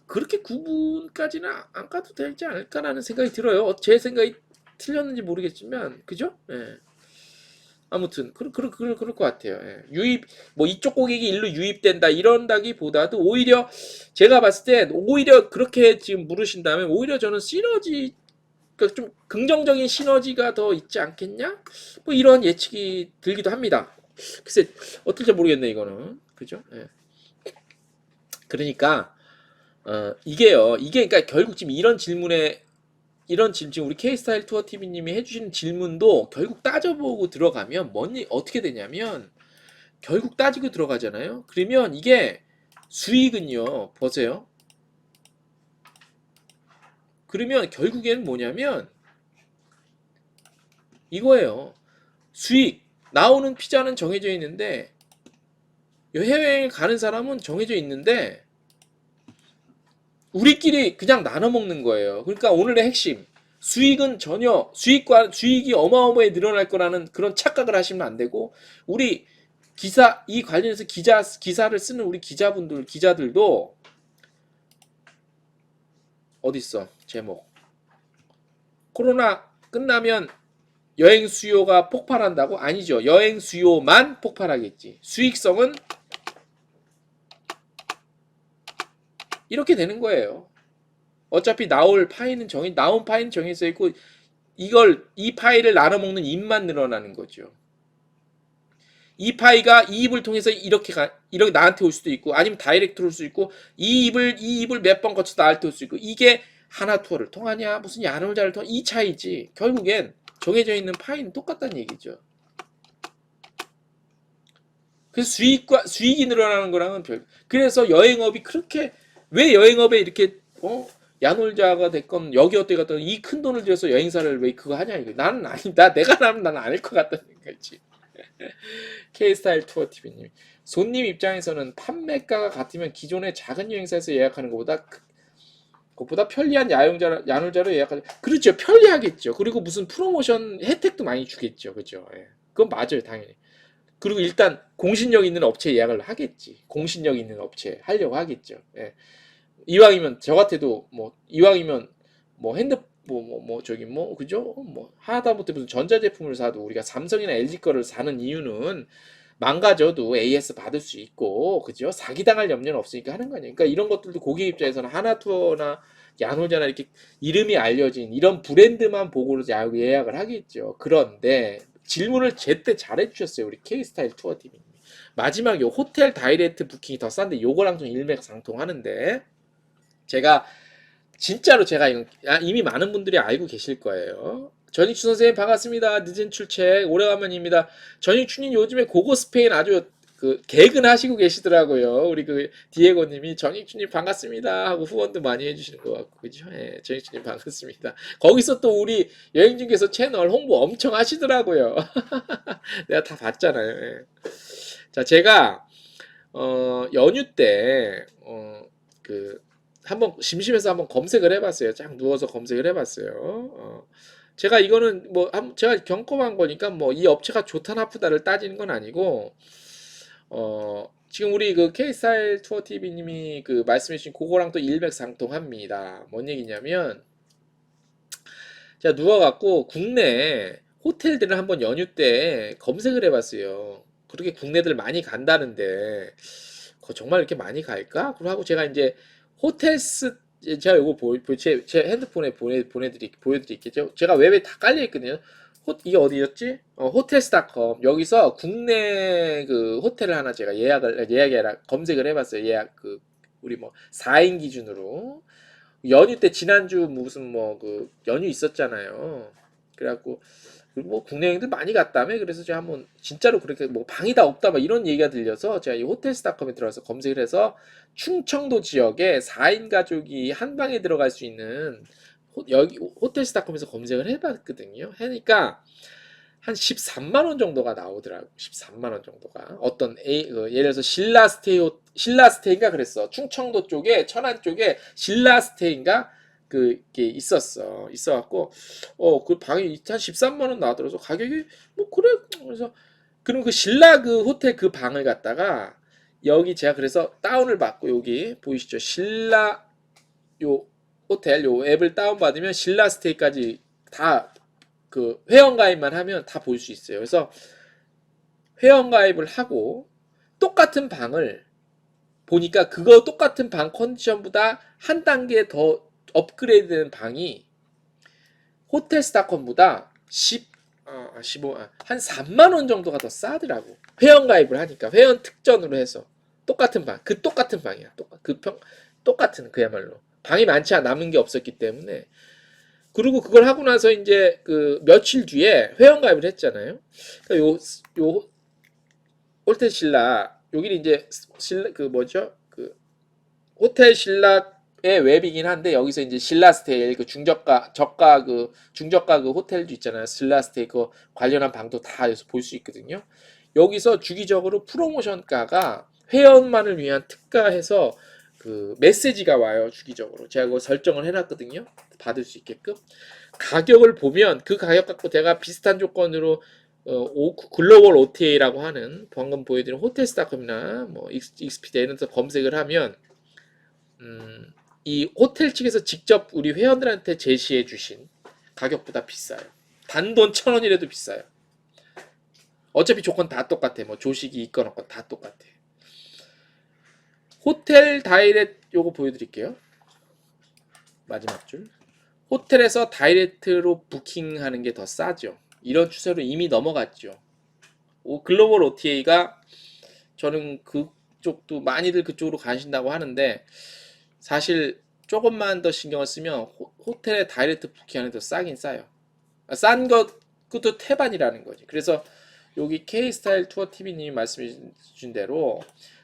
Speaker 1: 그렇게 구분까지는 안 가도 되지 않을까라는 생각이 들어요. 제 생각이 틀렸는지 모르겠지만 그죠? 예. 아무튼 그럴 것 같아요. 예. 유입 뭐 이쪽 고객이 일로 유입된다 이런다기보다도 오히려 제가 봤을 때 오히려 그렇게 지금 물으신다면 오히려 저는 시너지 그러니까 좀 긍정적인 시너지가 더 있지 않겠냐? 뭐 이런 예측이 들기도 합니다. 글쎄 어떨지 모르겠네 이거는 그죠? 예. 그러니까 이게요. 이게 그러니까 결국 지금 지금 우리 K스타일 투어 TV님이 해주시는 질문도 결국 따져보고 들어가면 어떻게 되냐면 결국 따지고 들어가잖아요. 그러면 이게 수익은요. 보세요. 그러면 결국에는 뭐냐면 이거예요. 수익 나오는 피자는 정해져 있는데 해외여행 가는 사람은 정해져 있는데 우리끼리 그냥 나눠 먹는 거예요. 그러니까 오늘의 핵심 수익은 전혀 수익이 어마어마하게 늘어날 거라는 그런 착각을 하시면 안 되고 우리 기사 이 관련해서 기사를 쓰는 우리 기자들도 어디 있어 제목 코로나 끝나면 여행 수요가 폭발한다고? 아니죠. 여행 수요만 폭발하겠지. 수익성은 이렇게 되는 거예요. 어차피 나온 파이는 정해져 있고 이 파이를 나눠 먹는 입만 늘어나는 거죠. 이 파이가 이 입을 통해서 이렇게 나한테 올 수도 있고 아니면 다이렉트로 올 수도 있고 이 입을 몇 번 거쳐서 나한테 올 수 있고 이게 하나 투어를 통하냐 무슨 야놀자를 통하 이 차이지. 결국엔 정해져 있는 파이는 똑같다는 얘기죠. 그래서 수익이 늘어나는 거랑은 그래서 여행업이 그렇게 왜 여행업에 이렇게 야놀자가 됐건 여기 어때 갔던 이 큰 돈을 들여서 여행사를 왜 그거 하냐 이거. 나는 아니다. 내가 나면 나는 안 할 것 같다는 거지. K스타일 투어 TV님. 손님 입장에서는 판매가가 같으면 기존의 작은 여행사에서 예약하는 것보다 편리한 야놀자로 예약하는. 그렇죠. 편리하겠죠. 그리고 무슨 프로모션 혜택도 많이 주겠죠. 그죠? 예. 그건 맞아요. 당연히. 그리고 일단 공신력 있는 업체 예약을 하겠지. 공신력 있는 업체 하려고 하겠죠. 예. 이왕이면 저 같아도 뭐 이왕이면 뭐 저기 그죠? 뭐 하다못해 무슨 전자제품을 사도 우리가 삼성이나 LG 거를 사는 이유는 망가져도 AS 받을 수 있고 그죠? 사기당할 염려는 없으니까 하는 거 아니에요. 그러니까 이런 것들도 고객 입장에서는 하나투어나 야노자나 이렇게 이름이 알려진 이런 브랜드만 보고 예약을 하겠죠. 그런데 질문을 제때 잘해 주셨어요. 우리 K스타일 투어 팀이. 마지막 요 호텔 다이렉트 부킹이 더 싼데 요거랑 좀 일맥상통하는데 제가 진짜로 제가 이미 많은 분들이 알고 계실 거예요. 전익춘 선생님 반갑습니다. 늦은 출첵 오래간만입니다. 전익춘님 요즘에 고고 스페인 아주 그 개근하시고 계시더라고요. 우리 그 디에고님이 전익춘님 반갑습니다 하고 후원도 많이 해주시는 것 같고 그죠? 예, 전익춘님 반갑습니다. 거기서 또 우리 여행중개소 채널 홍보 엄청 하시더라고요. 내가 다 봤잖아요. 예. 자, 제가 연휴 때 한번 심심해서 한번 검색을 해봤어요. 쫙 누워서 검색을 해봤어요. 제가 이거는 제가 경험한 거니까 뭐 이 업체가 좋다 나쁘다를 따지는 건 아니고 지금 우리 그 K스타일 투어 TV님이 그 말씀해주신 그거랑 또 일맥상통합니다. 뭔 얘기냐면 제가 누워갖고 국내 호텔들을 한번 연휴 때 검색을 해봤어요. 그렇게 국내들 많이 간다는데 정말 이렇게 많이 갈까? 그러고 제가 이제 호텔스 제가 이거 제 핸드폰에 보여드릴게요. 제가 웹에 다 깔려 있거든요. 이게 어디였지? 호텔스닷컴 여기서 국내 그 호텔을 하나 제가 예약이라 검색을 해봤어요. 우리 뭐 4인 기준으로 연휴 때 지난주 무슨 뭐 그 연휴 있었잖아요. 그래갖고 뭐 국내 여행들 많이 갔다며 그래서 제가 한번 진짜로 그렇게 뭐 방이 다 없다 막 이런 얘기가 들려서 제가 이 호텔스닷컴에 들어가서 검색을 해서 충청도 지역에 4인 가족이 한 방에 들어갈 수 있는 여기 호텔스닷컴에서 검색을 해봤거든요. 하니까 한 13만 원 정도가 나오더라고. 13만 원 정도가 예를 들어서 신라스테이인가 그랬어. 충청도 쪽에 천안 쪽에 신라스테이인가 그게 있어갖고 그 방이 한 13만 원 나더라서 가격이 뭐 그래. 그래서 그럼 그 신라 그 호텔 그 방을 갖다가 여기 제가 그래서 다운을 받고 여기 보이시죠? 신라 요 호텔 요 앱을 다운 받으면 신라스테이까지 다 그 회원가입만 하면 다 볼 수 있어요. 그래서 회원가입을 하고 똑같은 방을 보니까 그거 똑같은 방 컨디션보다 한 단계 더 업그레이드된 방이 호텔스닷컴보다 15한 3만 원 정도가 더 싸더라고. 회원가입을 하니까 회원 특전으로 해서 똑같은 방이야. 똑같은 그야말로 방이 많지 않아 남은 게 없었기 때문에. 그리고 그걸 하고 나서 이제 그 며칠 뒤에 회원가입을 했잖아요. 그러니까 요 호텔 신라 여기는 이제 그 뭐죠? 그 호텔 신라 웹이긴 한데 여기서 이제 신라스테일 그 중저가 저가 그 중저가 그 호텔도 있잖아요. 신라스테일 그 관련한 방도 다 여기서 볼 수 있거든요. 여기서 주기적으로 프로모션가가 회원만을 위한 특가해서 그 메시지가 와요. 주기적으로 제가 그거 설정을 해놨거든요. 받을 수 있게끔 가격을 보면 그 가격 갖고 제가 비슷한 조건으로 글로벌 OTA라고 하는 방금 보여드린 호텔스닷컴이나 뭐 익스피디아 이런 데 검색을 하면 이 호텔 측에서 직접 우리 회원들한테 제시해 주신 가격보다 비싸요. 단돈 1,000원이라도 비싸요. 어차피 조건 다 똑같아. 뭐 조식이 있건 없건 다 똑같아. 호텔 다이렉트 요거 보여드릴게요. 마지막 줄. 호텔에서 다이렉트로 부킹하는 게 더 싸죠. 이런 추세로 이미 넘어갔죠. 글로벌 OTA가 저는 그쪽도 많이들 그쪽으로 가신다고 하는데 사실 조금만 더 신경을 쓰면 호텔에 다이렉트 부킹하는 게 더 싸긴 싸요. 싼 것도 태반이라는 거지. 그래서 여기 K스타일 투어 TV님이 말씀해 주신 대로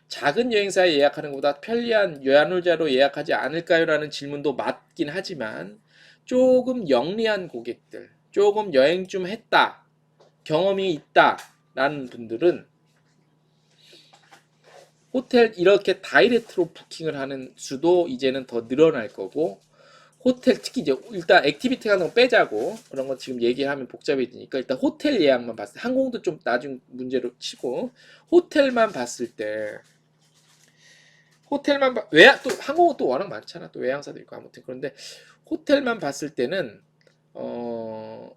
Speaker 1: 작은 여행사에 예약하는 것보다 편리한 여행자로 예약하지 않을까요? 라는 질문도 맞긴 하지만 조금 영리한 고객들, 조금 여행 좀 했다, 경험이 있다 라는 분들은 호텔 이렇게 다이렉트로 부킹을 하는 수도 이제는 더 늘어날 거고 호텔 특히 이제 일단 액티비티 같은 거 빼자고 그런 거 지금 얘기하면 복잡해지니까 일단 호텔 예약만 봤을 때 항공도 좀 나중 문제로 치고 호텔만 봤을 때 호텔만 외항 또 항공은 또 워낙 많잖아 또 외항사도 있고 아무튼 그런데 호텔만 봤을 때는 뭐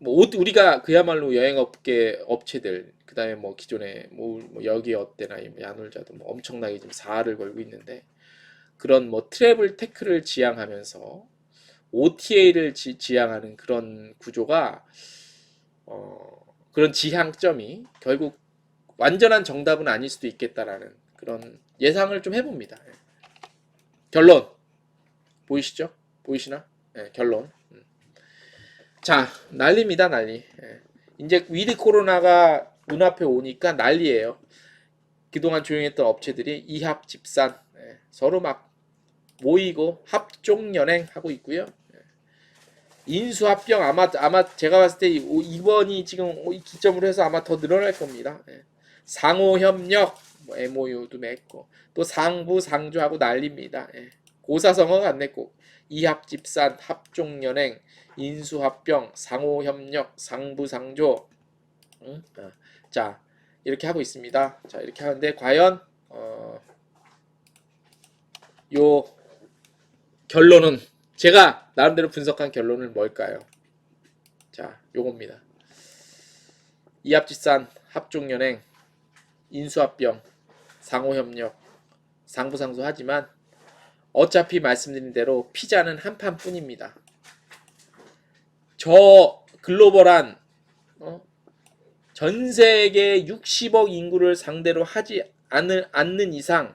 Speaker 1: 우리가 그야말로 여행업계 업체들 그다음에 뭐 기존에 뭐 여기 어때나 야놀자도 뭐 엄청나게 지금 사활을 걸고 있는데 그런 뭐 트래블 테크를 지향하면서 OTA를 지향하는 그런 구조가 그런 지향점이 결국 완전한 정답은 아닐 수도 있겠다라는 그런 예상을 좀 해봅니다. 결론 보이시죠? 보이시나? 네, 결론. 자, 난리입니다, 난리. 이제 위드 코로나가 눈앞에 오니까 난리예요. 그동안 조용했던 업체들이 이합 집산 서로 막 모이고 합종 연행 하고 있고요. 인수합병 아마 제가 봤을 때 이번이 지금 이 기점으로 해서 아마 더 늘어날 겁니다. 상호협력 뭐 MOU도 맺고 또 상부 상조하고 난립니다. 고사성어가 안 냈고 이합집산 합종연행 인수합병 상호협력 상부상조 자 이렇게 하고 있습니다. 자 이렇게 하는데 과연 요 결론은 제가 나름대로 분석한 결론은 뭘까요? 자 요겁니다. 이합집산 합종연행 인수합병 상호협력 상부상조 하지만 어차피 말씀드린 대로 피자는 한 판뿐입니다. 저 글로벌한 전 세계 60억 인구를 상대로 하지 않는 이상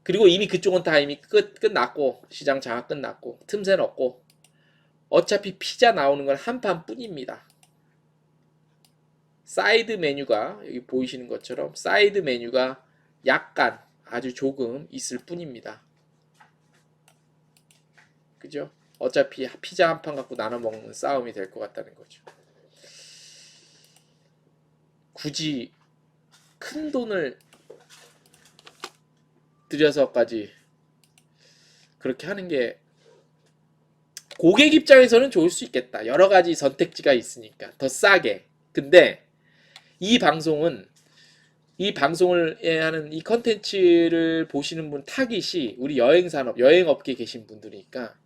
Speaker 1: 그리고 이미 그쪽은 다 이미 끝났고 시장 장악 끝났고 틈새는 없고 어차피 피자 나오는 건 한 판뿐입니다. 사이드 메뉴가 여기 보이시는 것처럼 사이드 메뉴가 약간 아주 조금 있을 뿐입니다. 그죠? 어차피 피자 한 판 갖고 나눠 먹는 싸움이 될 것 같다는 거죠. 굳이 큰 돈을 들여서까지 그렇게 하는 게 고객 입장에서는 좋을 수 있겠다. 여러 가지 선택지가 있으니까 더 싸게. 근데 이 방송을 하는 이 컨텐츠를 보시는 분 타깃이 우리 여행산업, 여행업계에 계신 분들이니까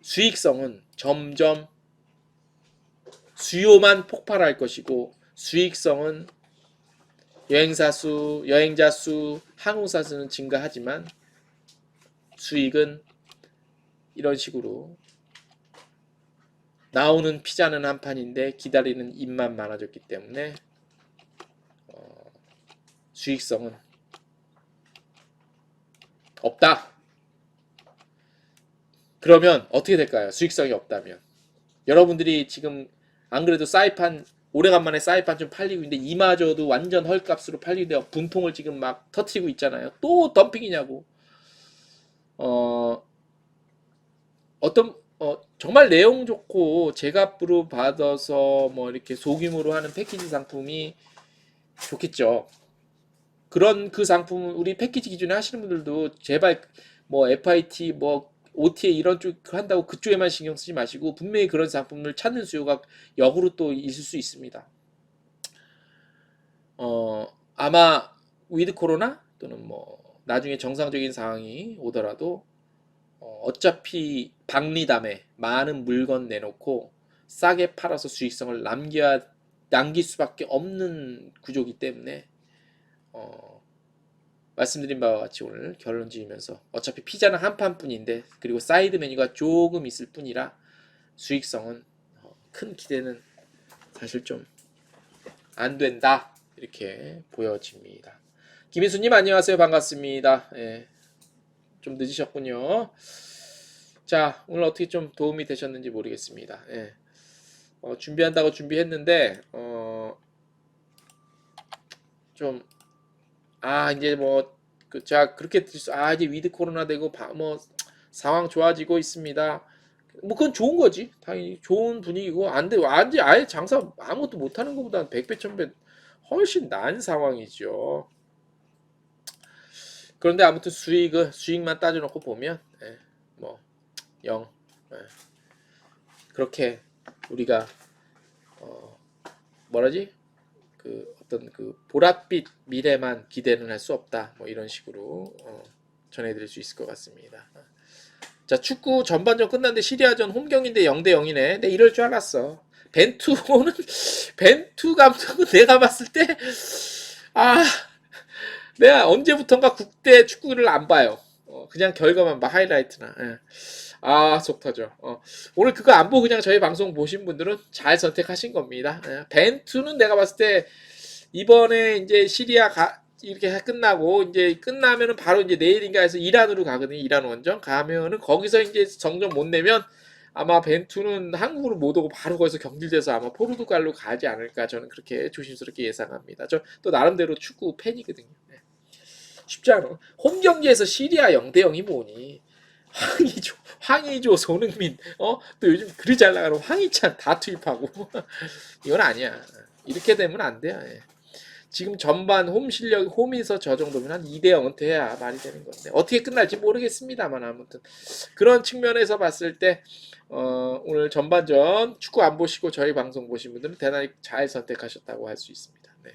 Speaker 1: 수익성은 점점 수요만 폭발할 것이고 수익성은 여행사 수, 여행자 수, 항공사 수는 증가하지만 수익은 이런 식으로 나오는 피자는 한 판인데 기다리는 입만 많아졌기 때문에 수익성은 없다. 그러면 어떻게 될까요? 수익성이 없다면 여러분들이 지금 안 그래도 사이판 오래간만에 사이판 좀 팔리고 있는데 이마저도 완전 헐값으로 팔리는데 분통을 지금 막 터트리고 있잖아요. 또 덤핑이냐고. 어, 어떤 정말 내용 좋고 제값으로 받아서 뭐 이렇게 소규모로 하는 패키지 상품이 좋겠죠. 그런 그 상품 우리 패키지 기준에 하시는 분들도 제발 뭐 FIT 뭐 OTA 이런 쪽 한다고 그쪽에만 신경 쓰지 마시고 분명히 그런 상품을 찾는 수요가 역으로 또 있을 수 있습니다. 아마 위드 코로나 또는 뭐 나중에 정상적인 상황이 오더라도 어차피 박리담에 많은 물건 내놓고 싸게 팔아서 수익성을 남길 수밖에 없는 구조이기 때문에 어, 말씀드린 바와 같이 오늘 결론 지으면서 어차피 피자는 한 판뿐인데 그리고 사이드 메뉴가 조금 있을 뿐이라 수익성은 큰 기대는 사실 좀 안 된다 이렇게 보여집니다. 김희수님 안녕하세요. 반갑습니다. 예, 좀 늦으셨군요. 자, 오늘 어떻게 좀 도움이 되셨는지 모르겠습니다. 예. 준비한다고 준비했는데 좀 이제 뭐 자 그렇게 이제 위드 코로나 되고 뭐 상황 좋아지고 있습니다. 뭐 그건 좋은 거지. 당연히 좋은 분위기고 안 돼. 완전 아예 장사 아무것도 못 하는 것보다는 100배 1000배 훨씬 나은 상황이죠. 그런데 아무튼 수익만 따져 놓고 보면 뭐 0. 그렇게 우리가 뭐라지? 그 어떤 그 보랏빛 미래만 기대는 할 수 없다. 뭐 이런 식으로 전해드릴 수 있을 것 같습니다. 자, 축구 전반전 끝났는데 시리아전 홈경인데 0대 0이네. 내 이럴 줄 알았어. 벤투는 벤투 감독은 내가 봤을 때 아, 내가 언제부턴가 국대 축구를 안 봐요. 그냥 결과만 봐 하이라이트나. 예. 속 터져. 오늘 그거 안 보고 그냥 저희 방송 보신 분들은 잘 선택하신 겁니다. 예. 벤투는 내가 봤을 때 이번에 이제 이렇게 끝나고 이제 끝나면은 바로 이제 내일인가 해서 이란으로 가거든요. 이란 원정 가면은 거기서 이제 정점 못 내면 아마 벤투는 한국으로 못 오고 바로 거기서 경질돼서 아마 포르투갈로 가지 않을까 저는 그렇게 조심스럽게 예상합니다. 저 또 나름대로 축구 팬이거든요. 네. 쉽지 않아. 홈 경기에서 시리아 0대 0이 뭐니? 황의조, 손흥민, 또 요즘 그리 잘 나가는 황희찬 다 투입하고 이건 아니야. 이렇게 되면 안 돼요. 예. 지금 전반 홈에서 저 정도면 한 2대 0은 돼야 말이 되는 건데 어떻게 끝날지 모르겠습니다만 아무튼 그런 측면에서 봤을 때 오늘 전반전 축구 안 보시고 저희 방송 보신 분들은 대단히 잘 선택하셨다고 할 수 있습니다. 네.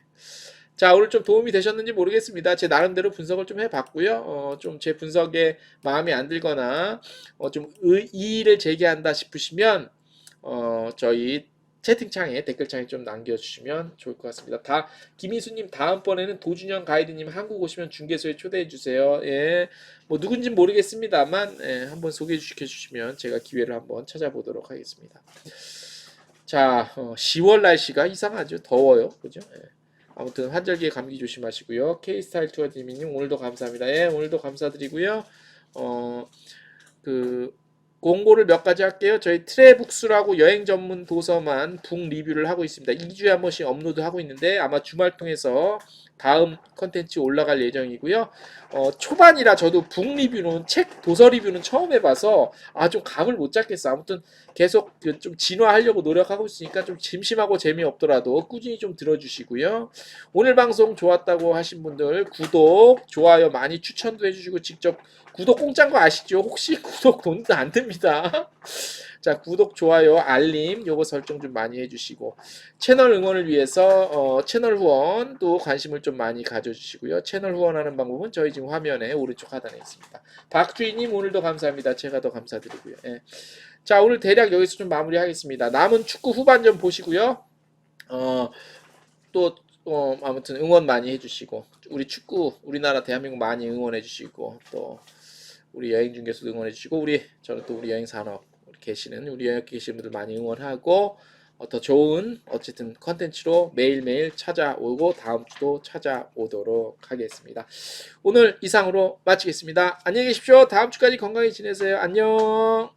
Speaker 1: 자, 오늘 좀 도움이 되셨는지 모르겠습니다. 제 나름대로 분석을 좀 해봤고요. 좀 제 분석에 마음에 안 들거나 좀 이의를 제기한다 싶으시면 저희 채팅창에 댓글창에 좀 남겨주시면 좋을 것 같습니다. 김희수님 다음번에는 도준영 가이드님 한국 오시면 중개소에 초대해 주세요. 예, 뭐 누군지 모르겠습니다만 한번 소개시켜 주시면 제가 기회를 한번 찾아보도록 하겠습니다. 자, 10월 날씨가 이상하죠. 더워요, 그죠? 예. 아무튼 환절기에 감기 조심하시고요. K스타일 투어님님 오늘도 감사합니다. 예, 오늘도 감사드리고요. 그 공고를 몇 가지 할게요. 저희 트레북스라고 여행 전문 도서만 북 리뷰를 하고 있습니다. 2주에 한 번씩 업로드하고 있는데 아마 주말 통해서 다음 컨텐츠 올라갈 예정이고요. 초반이라 저도 북 리뷰는 도서 리뷰는 처음 해봐서 좀 감을 못 잡겠어. 아무튼 계속 좀 진화하려고 노력하고 있으니까 좀 심심하고 재미없더라도 꾸준히 좀 들어주시고요. 오늘 방송 좋았다고 하신 분들 구독, 좋아요 많이 추천도 해주시고 직접 구독 공짜인 거 아시죠? 혹시 구독 돈도 안 듭니다. 자, 구독, 좋아요, 알림 요거 설정 좀 많이 해주시고 채널 응원을 위해서 채널 후원도 관심을 좀 많이 가져주시고요. 채널 후원하는 방법은 저희 지금 화면에 오른쪽 하단에 있습니다. 박주희님 오늘도 감사합니다. 제가 더 감사드리고요. 예. 자, 오늘 대략 여기서 좀 마무리하겠습니다. 남은 축구 후반전 보시고요. 또 아무튼 응원 많이 해주시고 우리 축구 우리나라 대한민국 많이 응원해주시고 또 우리 여행 중개소도 응원해주시고 저는 또 우리 여행 산업 우리 여행 계시는 분들 많이 응원하고 더 좋은 어쨌든 컨텐츠로 매일매일 찾아오고 다음 주도 찾아오도록 하겠습니다. 오늘 이상으로 마치겠습니다. 안녕히 계십시오. 다음 주까지 건강히 지내세요. 안녕.